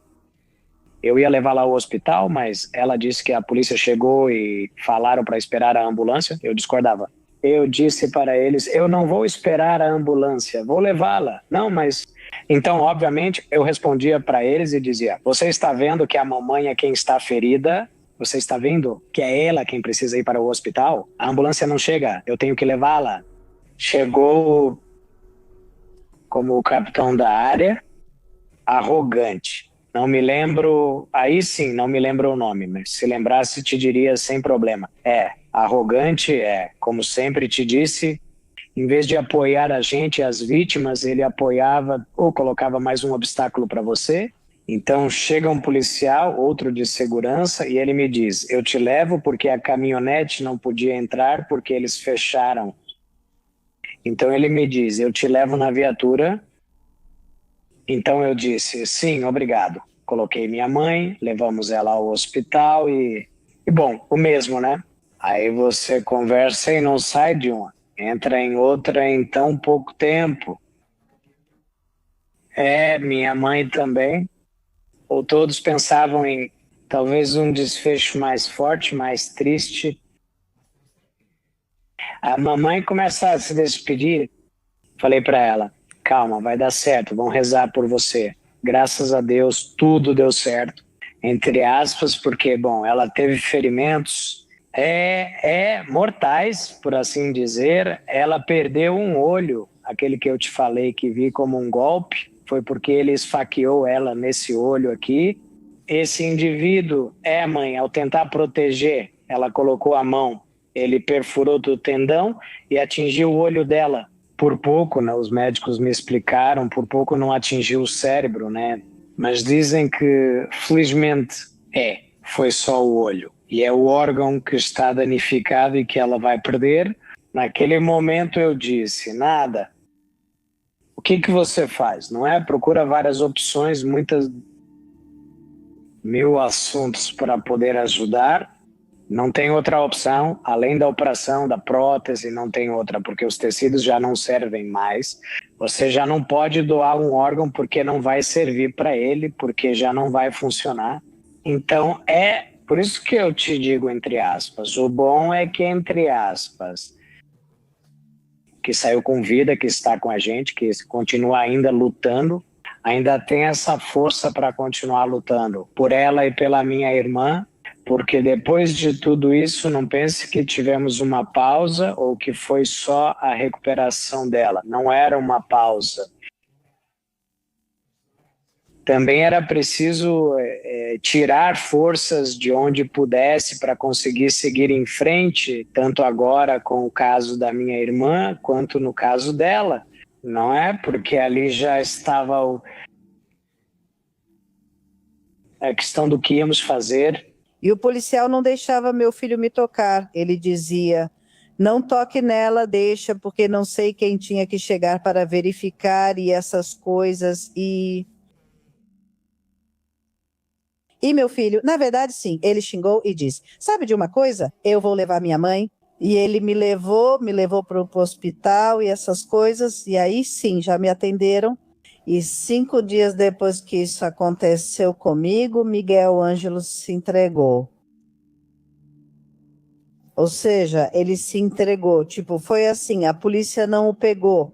Eu ia levá-la ao hospital, mas ela disse que a polícia chegou e falaram para esperar a ambulância. Eu discordava. Eu disse para eles, eu não vou esperar a ambulância, vou levá-la. Não, mas... Então, obviamente, eu respondia para eles e dizia, você está vendo que a mamãe é quem está ferida? Você está vendo que é ela quem precisa ir para o hospital? A ambulância não chega, eu tenho que levá-la. Chegou como o capitão da área, arrogante. Não me lembro, aí sim, não me lembro o nome, mas se lembrasse te diria sem problema. Arrogante, como sempre te disse, em vez de apoiar a gente, as vítimas, ele apoiava ou colocava mais um obstáculo para você. Então chega um policial, outro de segurança, e ele me diz, eu te levo porque a caminhonete não podia entrar porque eles fecharam. Então ele me diz, eu te levo na viatura. Então eu disse, sim, obrigado. Coloquei minha mãe, levamos ela ao hospital e bom, o mesmo, né? Aí você conversa e não sai de uma, entra em outra em tão pouco tempo. Minha mãe também. Ou todos pensavam em talvez um desfecho mais forte, mais triste. A mamãe começa a se despedir. Falei para ela, calma, vai dar certo, vão rezar por você. Graças a Deus, tudo deu certo. Entre aspas, porque, ela teve ferimentos mortais, por assim dizer. Ela perdeu um olho, aquele que eu te falei que vi como um golpe. Foi porque ele esfaqueou ela nesse olho aqui. Esse indivíduo, mãe, ao tentar proteger, ela colocou a mão, ele perfurou o tendão e atingiu o olho dela. Por pouco, né, os médicos me explicaram, por pouco não atingiu o cérebro, né? Mas dizem que, felizmente, foi só o olho. E é o órgão que está danificado e que ela vai perder. Naquele momento eu disse, nada. que você faz? Não é? Procura várias opções, muitas mil assuntos para poder ajudar. Não tem outra opção, além da operação, da prótese, não tem outra, porque os tecidos já não servem mais. Você já não pode doar um órgão porque não vai servir para ele, porque já não vai funcionar. Então, é por isso que eu te digo, entre aspas, o bom é que, entre aspas, que saiu com vida, que está com a gente, que continua ainda lutando, ainda tem essa força para continuar lutando por ela e pela minha irmã, porque depois de tudo isso, não pense que tivemos uma pausa ou que foi só a recuperação dela. Não era uma pausa. Também era preciso tirar forças de onde pudesse para conseguir seguir em frente, tanto agora com o caso da minha irmã, quanto no caso dela. Não é? Porque ali já estava a questão do que íamos fazer. E o policial não deixava meu filho me tocar. Ele dizia, não toque nela, deixa, porque não sei quem tinha que chegar para verificar e essas coisas. E meu filho, na verdade, sim, ele xingou e disse, sabe de uma coisa? Eu vou levar minha mãe. E ele me levou para o hospital e essas coisas. E aí, sim, já me atenderam. E 5 dias depois que isso aconteceu comigo, Miguel Ângelo se entregou. Ou seja, ele se entregou. Tipo, foi assim, a polícia não o pegou,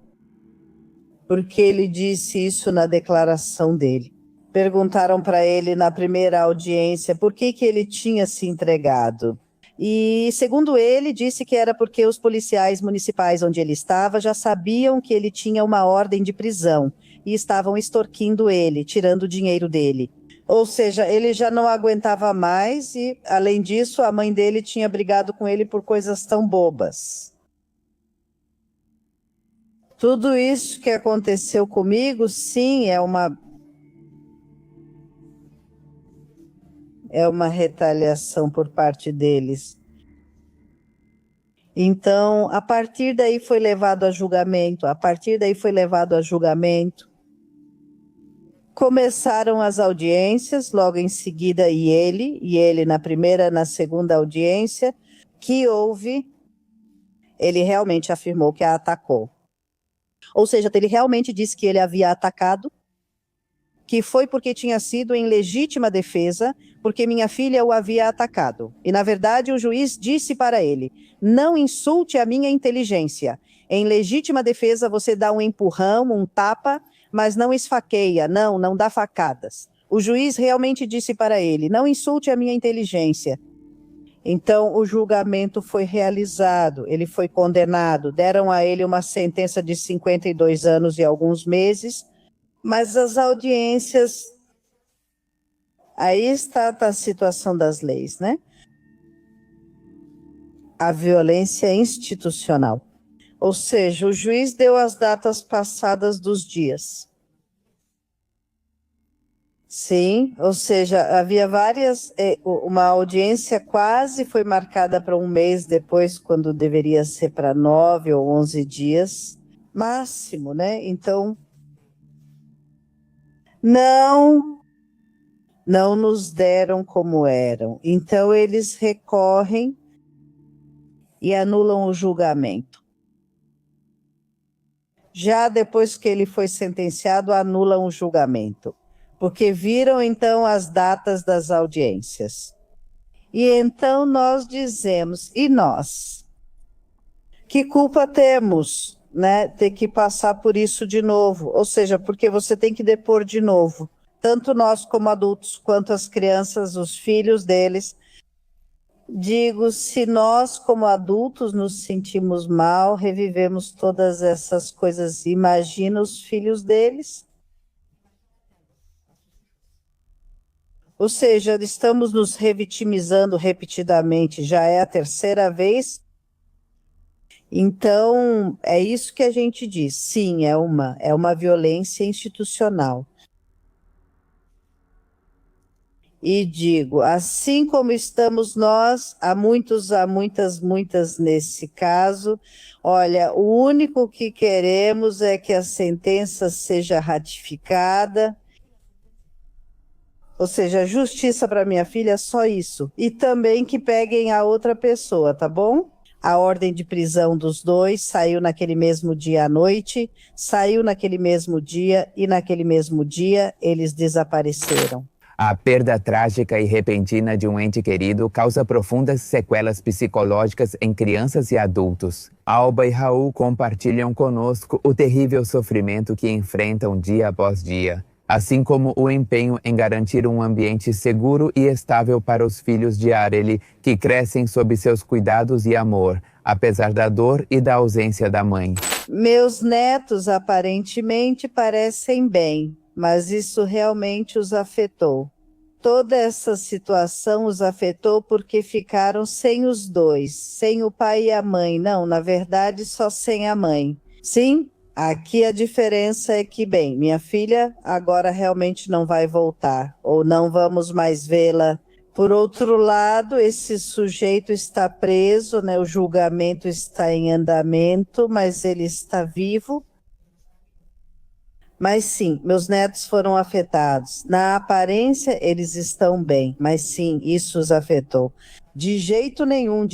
porque ele disse isso na declaração dele. Perguntaram para ele na primeira audiência por que ele tinha se entregado. E, segundo ele, disse que era porque os policiais municipais onde ele estava já sabiam que ele tinha uma ordem de prisão e estavam extorquindo ele, tirando o dinheiro dele. Ou seja, ele já não aguentava mais e, além disso, a mãe dele tinha brigado com ele por coisas tão bobas. Tudo isso que aconteceu comigo, sim, é uma retaliação por parte deles. Então, a partir daí foi levado a julgamento, Começaram as audiências, logo em seguida, e ele na primeira, na segunda audiência, que houve, ele realmente afirmou que a atacou. Ou seja, ele realmente disse que ele havia atacado, que foi porque tinha sido em legítima defesa, porque minha filha o havia atacado. E, na verdade, o juiz disse para ele, não insulte a minha inteligência. Em legítima defesa, você dá um empurrão, um tapa, mas não esfaqueia, não dá facadas. O juiz realmente disse para ele, não insulte a minha inteligência. Então, o julgamento foi realizado, ele foi condenado, deram a ele uma sentença de 52 anos e alguns meses, mas as audiências, aí está a situação das leis, né? A violência institucional. Ou seja, o juiz deu as datas passadas dos dias. Sim, ou seja, havia várias, uma audiência quase foi marcada para um mês depois, quando deveria ser para 9 ou 11 dias, máximo, né? Então, não nos deram como eram. Então, eles recorrem e anulam o julgamento. Já depois que ele foi sentenciado, anulam o julgamento, porque viram, então, as datas das audiências. E então nós dizemos, e nós? Que culpa temos, né? Ter que passar por isso de novo, ou seja, porque você tem que depor de novo, tanto nós como adultos, quanto as crianças, os filhos deles. Digo, se nós como adultos nos sentimos mal, revivemos todas essas coisas, imagina os filhos deles. Ou seja, estamos nos revitimizando repetidamente, já é a terceira vez. Então, é isso que a gente diz. Sim, é uma violência institucional. e digo, assim como estamos nós, há muitas nesse caso, olha, o único que queremos é que a sentença seja ratificada, ou seja, justiça para minha filha, só isso. E também que peguem a outra pessoa, tá bom? A ordem de prisão dos dois saiu naquele mesmo dia à noite, saiu naquele mesmo dia e naquele mesmo dia eles desapareceram. A perda trágica e repentina de um ente querido causa profundas sequelas psicológicas em crianças e adultos. Alba e Raul compartilham conosco o terrível sofrimento que enfrentam dia após dia, assim como o empenho em garantir um ambiente seguro e estável para os filhos de Arely, que crescem sob seus cuidados e amor, apesar da dor e da ausência da mãe. Meus netos aparentemente parecem bem, mas isso realmente os afetou. Toda essa situação os afetou porque ficaram sem os dois, sem o pai e a mãe. Não, na verdade, só sem a mãe. Sim, aqui a diferença é que, bem, minha filha agora realmente não vai voltar, ou não vamos mais vê-la. Por outro lado, esse sujeito está preso, né? O julgamento está em andamento, mas ele está vivo. Mas sim, meus netos foram afetados. Na aparência, eles estão bem, mas sim, isso os afetou. De jeito nenhum,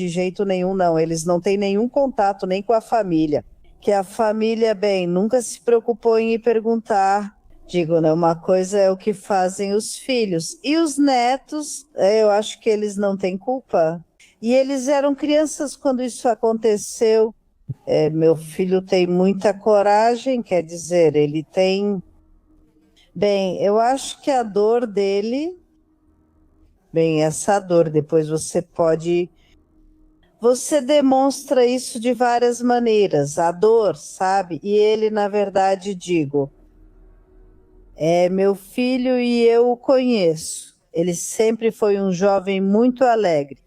não. Eles não têm nenhum contato nem com a família. Que a família, bem, nunca se preocupou em ir perguntar. Digo, né, uma coisa é o que fazem os filhos. E os netos, eu acho que eles não têm culpa. E eles eram crianças quando isso aconteceu. Meu filho tem muita coragem, quer dizer, ele tem... Bem, eu acho que a dor dele... Bem, essa dor, depois você pode... Você demonstra isso de várias maneiras, a dor, sabe? E ele, na verdade, digo... meu filho e eu o conheço. Ele sempre foi um jovem muito alegre.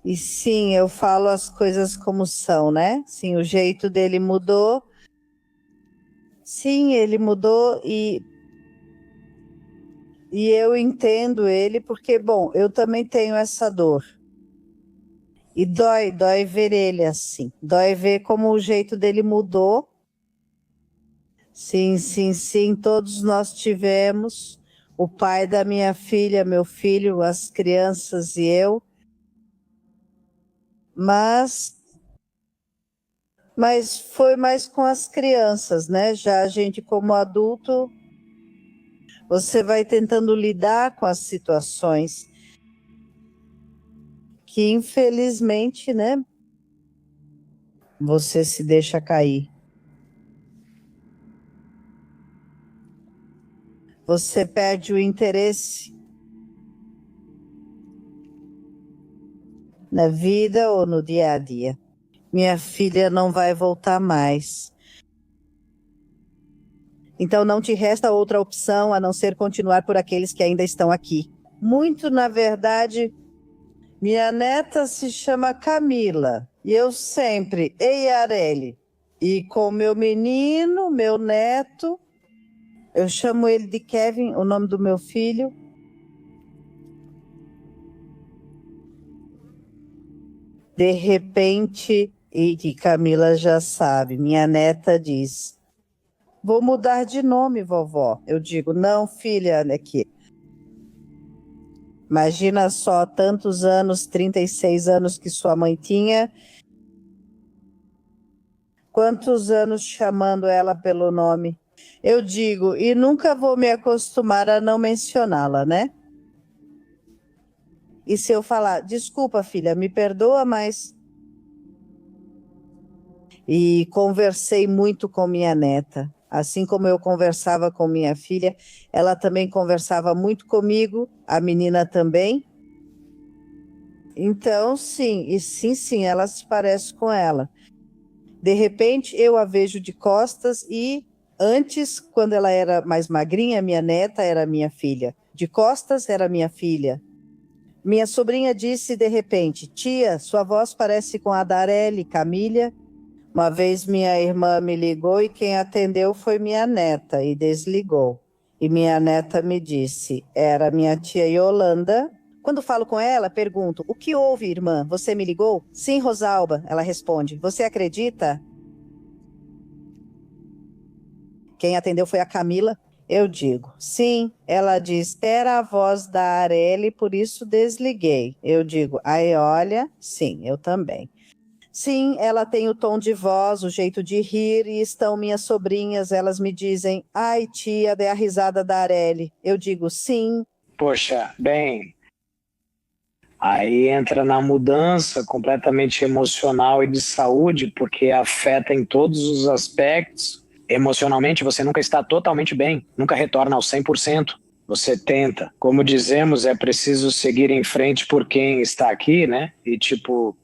E sim, eu falo as coisas como são, né? Sim, o jeito dele mudou. Sim, ele mudou e eu entendo ele porque, bom, eu também tenho essa dor. E dói ver ele assim. Dói ver como o jeito dele mudou. Sim, todos nós tivemos. O pai da minha filha, meu filho, as crianças e eu. Mas foi mais com as crianças, né? Já a gente como adulto, você vai tentando lidar com as situações que infelizmente, né? Você se deixa cair. Você perde o interesse na vida ou no dia a dia. Minha filha não vai voltar mais. Então não te resta outra opção a não ser continuar por aqueles que ainda estão aqui. Muito, na verdade, minha neta se chama Camila. E eu sempre, ei, Arely. E com meu menino, meu neto, eu chamo ele de Kevin, o nome do meu filho. De repente, e Camila já sabe, minha neta diz, vou mudar de nome, vovó. Eu digo, não, filha, aqui. Imagina só, tantos anos, 36 anos que sua mãe tinha. Quantos anos chamando ela pelo nome? Eu digo, e nunca vou me acostumar a não mencioná-la, né? E se eu falar, desculpa, filha, me perdoa, mas... E conversei muito com minha neta. Assim como eu conversava com minha filha, ela também conversava muito comigo, a menina também. Então, sim, e sim, ela se parece com ela. De repente, eu a vejo de costas e antes, quando ela era mais magrinha, minha neta era minha filha. De costas era minha filha. Minha sobrinha disse de repente, tia, sua voz parece com a da Arely, Camila. Uma vez minha irmã me ligou e quem atendeu foi minha neta e desligou. E minha neta me disse, era minha tia Yolanda. Quando falo com ela, pergunto, o que houve, irmã? Você me ligou? Sim, Rosalba, ela responde. Você acredita? Quem atendeu foi a Camila. Eu digo, sim. Ela diz, era a voz da Areli, por isso desliguei. Eu digo, aí olha, sim, eu também. Sim, ela tem o tom de voz, o jeito de rir, e estão minhas sobrinhas, elas me dizem, ai tia, dê a risada da Areli. Eu digo, sim. Poxa, bem, aí entra na mudança completamente emocional e de saúde, porque afeta em todos os aspectos. Emocionalmente, você nunca está totalmente bem, nunca retorna ao 100%. Você tenta. Como dizemos, é preciso seguir em frente por quem está aqui, né? E tipo,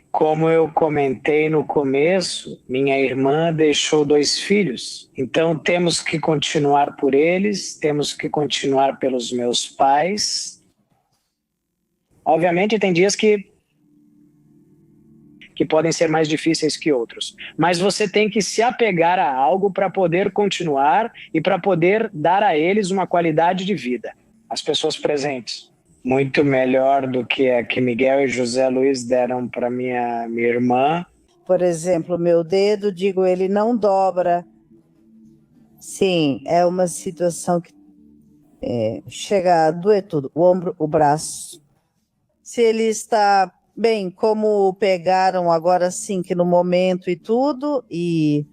como eu comentei no começo, minha irmã deixou 2 filhos. Então temos que continuar por eles, temos que continuar pelos meus pais. Obviamente tem dias que podem ser mais difíceis que outros. Mas você tem que se apegar a algo para poder continuar e para poder dar a eles uma qualidade de vida. As pessoas presentes. Muito melhor do que a que Miguel e José Luiz deram para minha irmã. Por exemplo, meu dedo, digo, ele não dobra. Sim, é uma situação que chega a doer tudo. O ombro, o braço. Se ele está bem, como pegaram agora sim, que no momento e tudo, e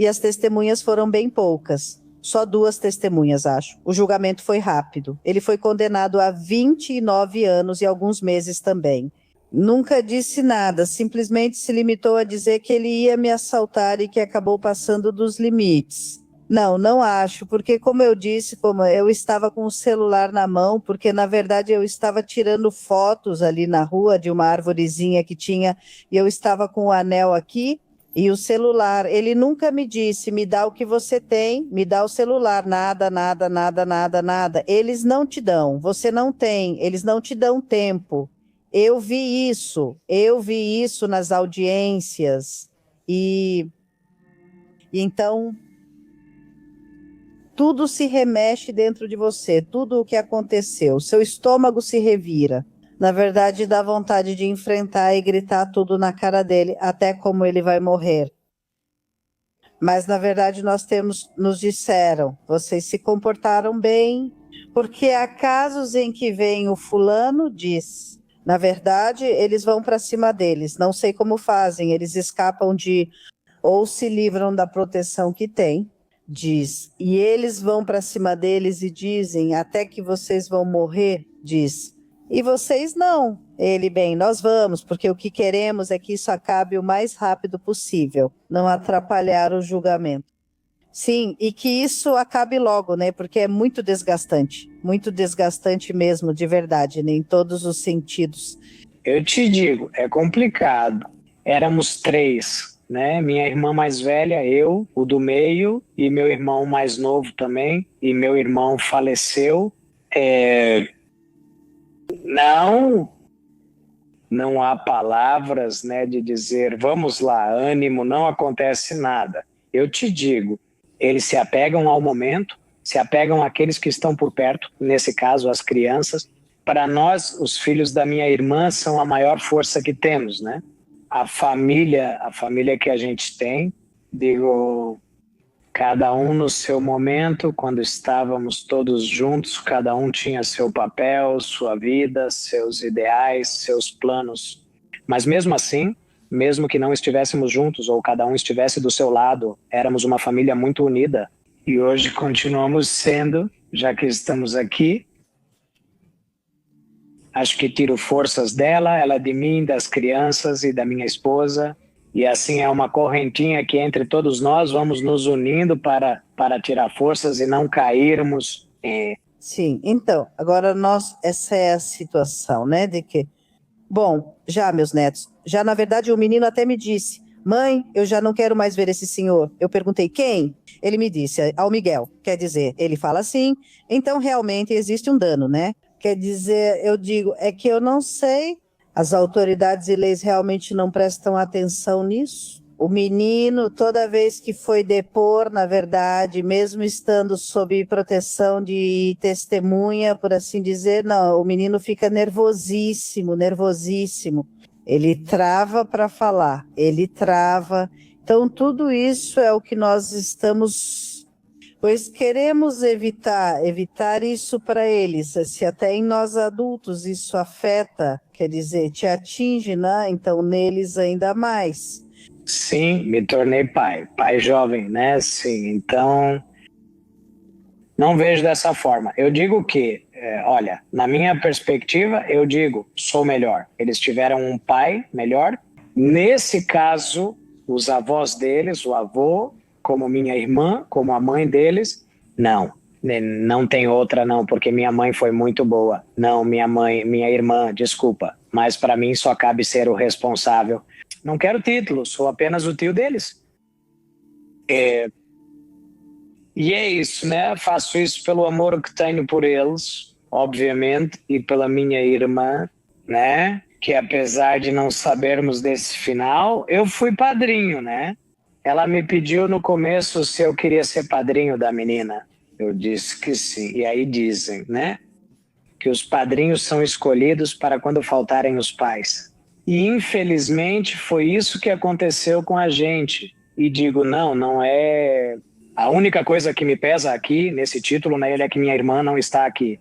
as testemunhas foram bem poucas. Só 2 testemunhas, acho. O julgamento foi rápido. Ele foi condenado a 29 anos e alguns meses também. Nunca disse nada, simplesmente se limitou a dizer que ele ia me assaltar e que acabou passando dos limites. Não, não acho, porque como eu disse, como eu estava com o celular na mão, porque na verdade eu estava tirando fotos ali na rua de uma arvorezinha que tinha, e eu estava com o anel aqui e o celular. Ele nunca me disse, me dá o que você tem, me dá o celular, nada, nada, nada, nada, nada. Eles não te dão, você não tem, eles não te dão tempo. Eu vi isso nas audiências e então tudo se remexe dentro de você, tudo o que aconteceu, seu estômago se revira. Na verdade, dá vontade de enfrentar e gritar tudo na cara dele, até como ele vai morrer. Mas, na verdade, nos disseram, vocês se comportaram bem, porque há casos em que vem o fulano, diz. Na verdade, eles vão para cima deles, não sei como fazem, eles escapam de, ou se livram da proteção que têm, diz, e eles vão para cima deles e dizem, até que vocês vão morrer, diz, e vocês não. Ele, bem, nós vamos, porque o que queremos é que isso acabe o mais rápido possível, não atrapalhar o julgamento. Sim, e que isso acabe logo, né, porque é muito desgastante mesmo, de verdade, né, em todos os sentidos. Eu te digo, é complicado. Éramos 3, né? Minha irmã mais velha, eu, o do meio, e meu irmão mais novo também, e meu irmão faleceu. Não há palavras, né, de dizer, vamos lá, ânimo, não acontece nada. Eu te digo, eles se apegam ao momento, se apegam àqueles que estão por perto, nesse caso, as crianças. Para nós, os filhos da minha irmã são a maior força que temos, né? A família que a gente tem, digo, cada um no seu momento, quando estávamos todos juntos, cada um tinha seu papel, sua vida, seus ideais, seus planos. Mas mesmo assim, mesmo que não estivéssemos juntos ou cada um estivesse do seu lado, éramos uma família muito unida. E hoje continuamos sendo, já que estamos aqui. Acho que tiro forças dela, ela de mim, das crianças e da minha esposa. E assim é uma correntinha que entre todos nós vamos nos unindo para tirar forças e não cairmos. Sim, então, agora essa é a situação, né, de que, bom, já meus netos, já na verdade o menino até me disse, mãe, eu já não quero mais ver esse senhor. Eu perguntei, quem? Ele me disse, ao Miguel, quer dizer, ele fala assim, então realmente existe um dano, né? Quer dizer, eu digo, é que eu não sei, as autoridades e leis realmente não prestam atenção nisso? O menino, toda vez que foi depor, na verdade, mesmo estando sob proteção de testemunha, por assim dizer, não, o menino fica nervosíssimo, nervosíssimo. Ele trava para falar, ele trava. Então, tudo isso é o que nós estamos, pois queremos evitar isso para eles. Se até em nós adultos isso afeta, quer dizer, te atinge, né? Então, neles ainda mais. Sim, me tornei pai jovem, né? Sim, então não vejo dessa forma. Eu digo que, olha, na minha perspectiva, eu digo, sou melhor. Eles tiveram um pai melhor. Nesse caso, os avós deles, o avô, como minha irmã, como a mãe deles, não tem outra não, porque minha mãe foi muito boa. Não, minha irmã, desculpa, mas para mim só cabe ser o responsável. Não quero título, sou apenas o tio deles. E é isso, né? Faço isso pelo amor que tenho por eles, obviamente, e pela minha irmã, né? Que apesar de não sabermos desse final, eu fui padrinho, né? Ela me pediu no começo se eu queria ser padrinho da menina. Eu disse que sim. E aí dizem, né? Que os padrinhos são escolhidos para quando faltarem os pais. E infelizmente foi isso que aconteceu com a gente. E digo, não é... A única coisa que me pesa aqui, nesse título, né, é que minha irmã não está aqui.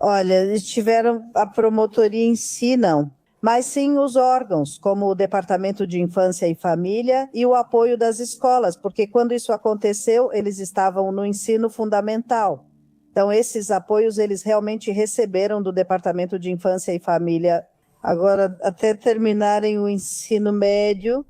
Olha, eles tiveram a promotoria em si, não. Mas sim os órgãos, como o Departamento de Infância e Família e o apoio das escolas, porque quando isso aconteceu, eles estavam no ensino fundamental. Então, esses apoios eles realmente receberam do Departamento de Infância e Família. Agora, até terminarem o ensino médio,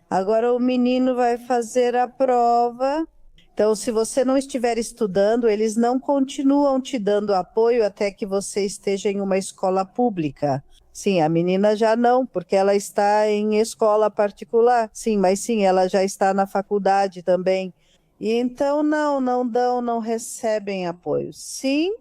agora o menino vai fazer a prova. Então, se você não estiver estudando, eles não continuam te dando apoio até que você esteja em uma escola pública. Sim, a menina já não, porque ela está em escola particular. Sim, mas sim, ela já está na faculdade também. E então não recebem apoio. Sim.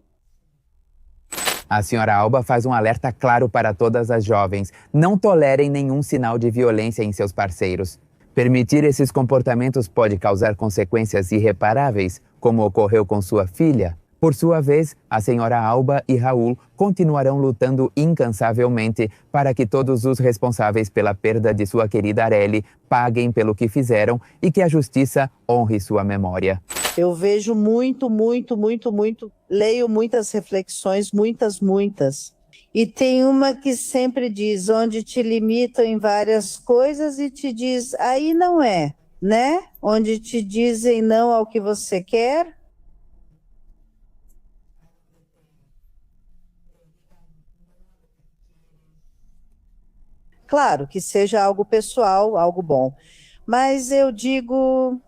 A senhora Alba faz um alerta claro para todas as jovens. Não tolerem nenhum sinal de violência em seus parceiros. Permitir esses comportamentos pode causar consequências irreparáveis, como ocorreu com sua filha. Por sua vez, a senhora Alba e Raul continuarão lutando incansavelmente para que todos os responsáveis pela perda de sua querida Arely paguem pelo que fizeram e que a justiça honre sua memória. Eu vejo muito, leio muitas reflexões, muitas. E tem uma que sempre diz, onde te limitam em várias coisas e te diz, aí não é, né? Onde te dizem não ao que você quer. Claro, que seja algo pessoal, algo bom. Mas eu digo,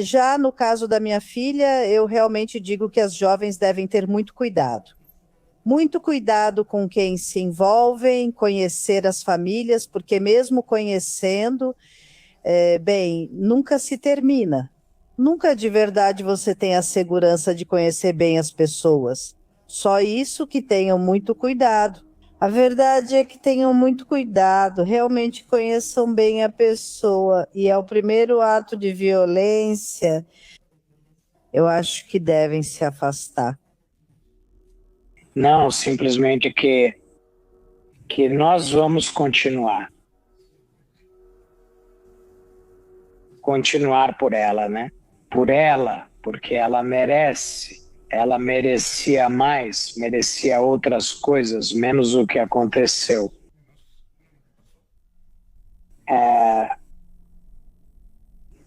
já no caso da minha filha, eu realmente digo que as jovens devem ter muito cuidado. Muito cuidado com quem se envolvem, conhecer as famílias, porque mesmo conhecendo, nunca se termina. Nunca de verdade você tem a segurança de conhecer bem as pessoas. Só isso que tenham muito cuidado. A verdade é que tenham muito cuidado, realmente conheçam bem a pessoa. E é o primeiro ato de violência, eu acho que devem se afastar. Não, simplesmente que nós vamos continuar por ela, né? Por ela, porque ela merece. Ela merecia mais, merecia outras coisas, menos o que aconteceu.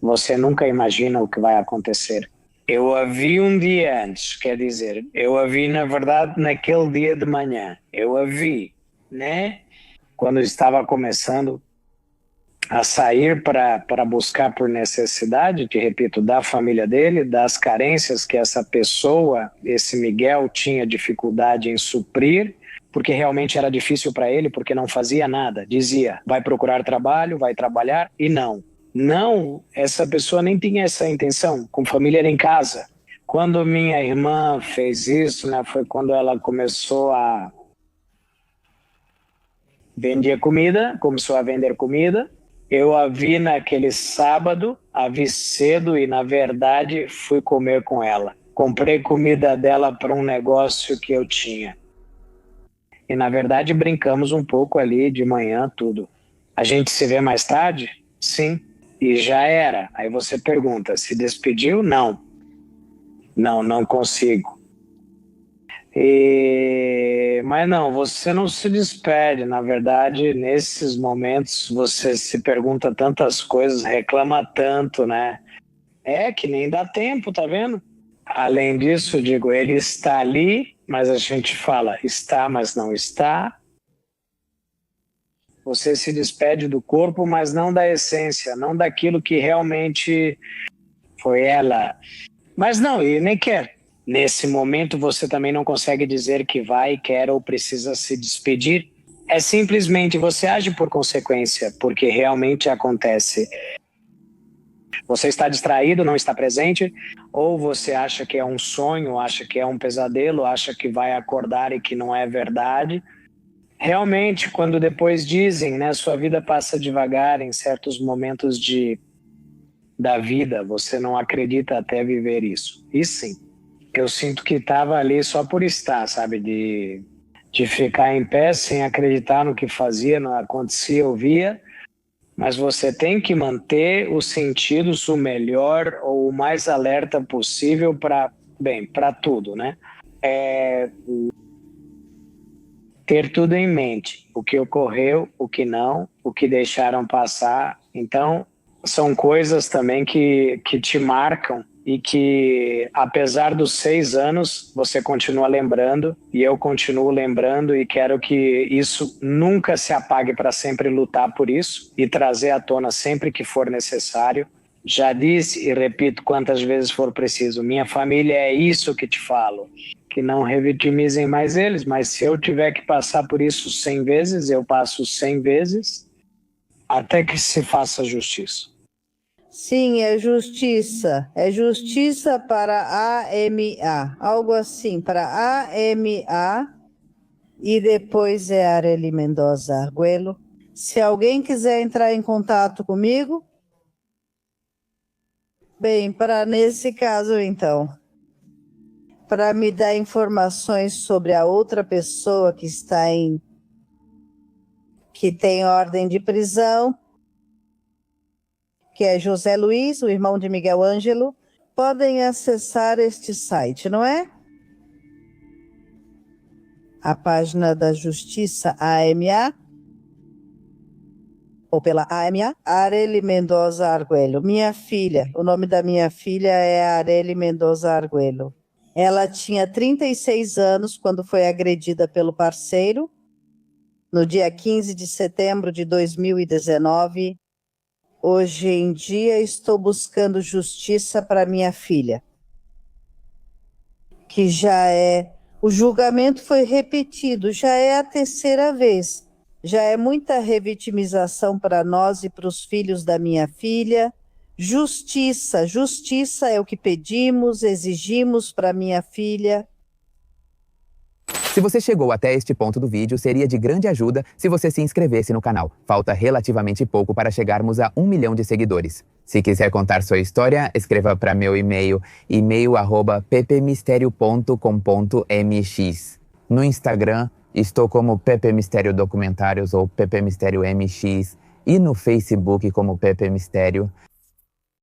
Você nunca imagina o que vai acontecer. Eu a vi um dia antes, quer dizer, eu a vi na verdade naquele dia de manhã. Eu a vi, né? Quando estava começando a sair para buscar por necessidade, te repito, da família dele, das carências que essa pessoa, esse Miguel, tinha dificuldade em suprir, porque realmente era difícil para ele, porque não fazia nada. Dizia, vai procurar trabalho, vai trabalhar, e não, essa pessoa nem tinha essa intenção, com família era em casa. Quando minha irmã fez isso, né, foi quando ela começou a vender comida, começou a vender comida, Eu a vi naquele sábado, a vi cedo e, na verdade, fui comer com ela. Comprei comida dela para um negócio que eu tinha. E, na verdade, brincamos um pouco ali de manhã, tudo. A gente se vê mais tarde? Sim. E já era. Aí você pergunta, se despediu? Não. Não consigo. Mas não, você não se despede. Na verdade, nesses momentos, você se pergunta tantas coisas, reclama tanto, né? É que nem dá tempo, tá vendo? Além disso, digo, ele está ali, mas a gente fala, está, mas não está. Você se despede do corpo, mas não da essência, não daquilo que realmente foi ela. Mas não, e nem quer. Nesse momento, você também não consegue dizer que vai, quer ou precisa se despedir. É simplesmente você age por consequência, porque realmente acontece. Você está distraído, não está presente, ou você acha que é um sonho, acha que é um pesadelo, acha que vai acordar e que não é verdade. Realmente, quando depois dizem, né, sua vida passa devagar em certos momentos da vida, você não acredita até viver isso. E sim, eu sinto que estava ali só por estar, sabe, de ficar em pé sem acreditar no que fazia, não acontecia, ouvia, mas você tem que manter os sentidos o melhor ou o mais alerta possível para tudo, né? Ter tudo em mente, o que ocorreu, o que não, o que deixaram passar. Então, são coisas também que te marcam e que, apesar dos 6 anos, você continua lembrando e eu continuo lembrando e quero que isso nunca se apague, para sempre lutar por isso e trazer à tona sempre que for necessário. Já disse e repito quantas vezes for preciso, minha família é isso que te falo. Que não revitimizem mais eles, mas se eu tiver que passar por isso 100 vezes, eu passo 100 vezes até que se faça justiça. Sim, é justiça. É justiça para AMA. Algo assim, para AMA. E depois é Areli Mendoza Arguello. Se alguém quiser entrar em contato comigo, bem, para nesse caso, então, para me dar informações sobre a outra pessoa que tem ordem de prisão, que é José Luiz, o irmão de Miguel Ângelo, podem acessar este site, não é? A página da Justiça AMA, ou pela AMA, Areli Mendoza Arguello. Minha filha, o nome da minha filha é Areli Mendoza Arguello. Ela tinha 36 anos quando foi agredida pelo parceiro, no dia 15 de setembro de 2019. Hoje em dia estou buscando justiça para minha filha, que o julgamento foi repetido, já é a terceira vez. Já é muita revitimização para nós e para os filhos da minha filha. Justiça é o que pedimos, exigimos para minha filha. Se você chegou até este ponto do vídeo, seria de grande ajuda se você se inscrevesse no canal. Falta relativamente pouco para chegarmos a 1 milhão de seguidores. Se quiser contar sua história, escreva para meu e-mail, ppmistério.com.mx. No Instagram, estou como Pepe Mistério Documentários ou Pepe Mistério MX. E no Facebook como Pepe Mistério.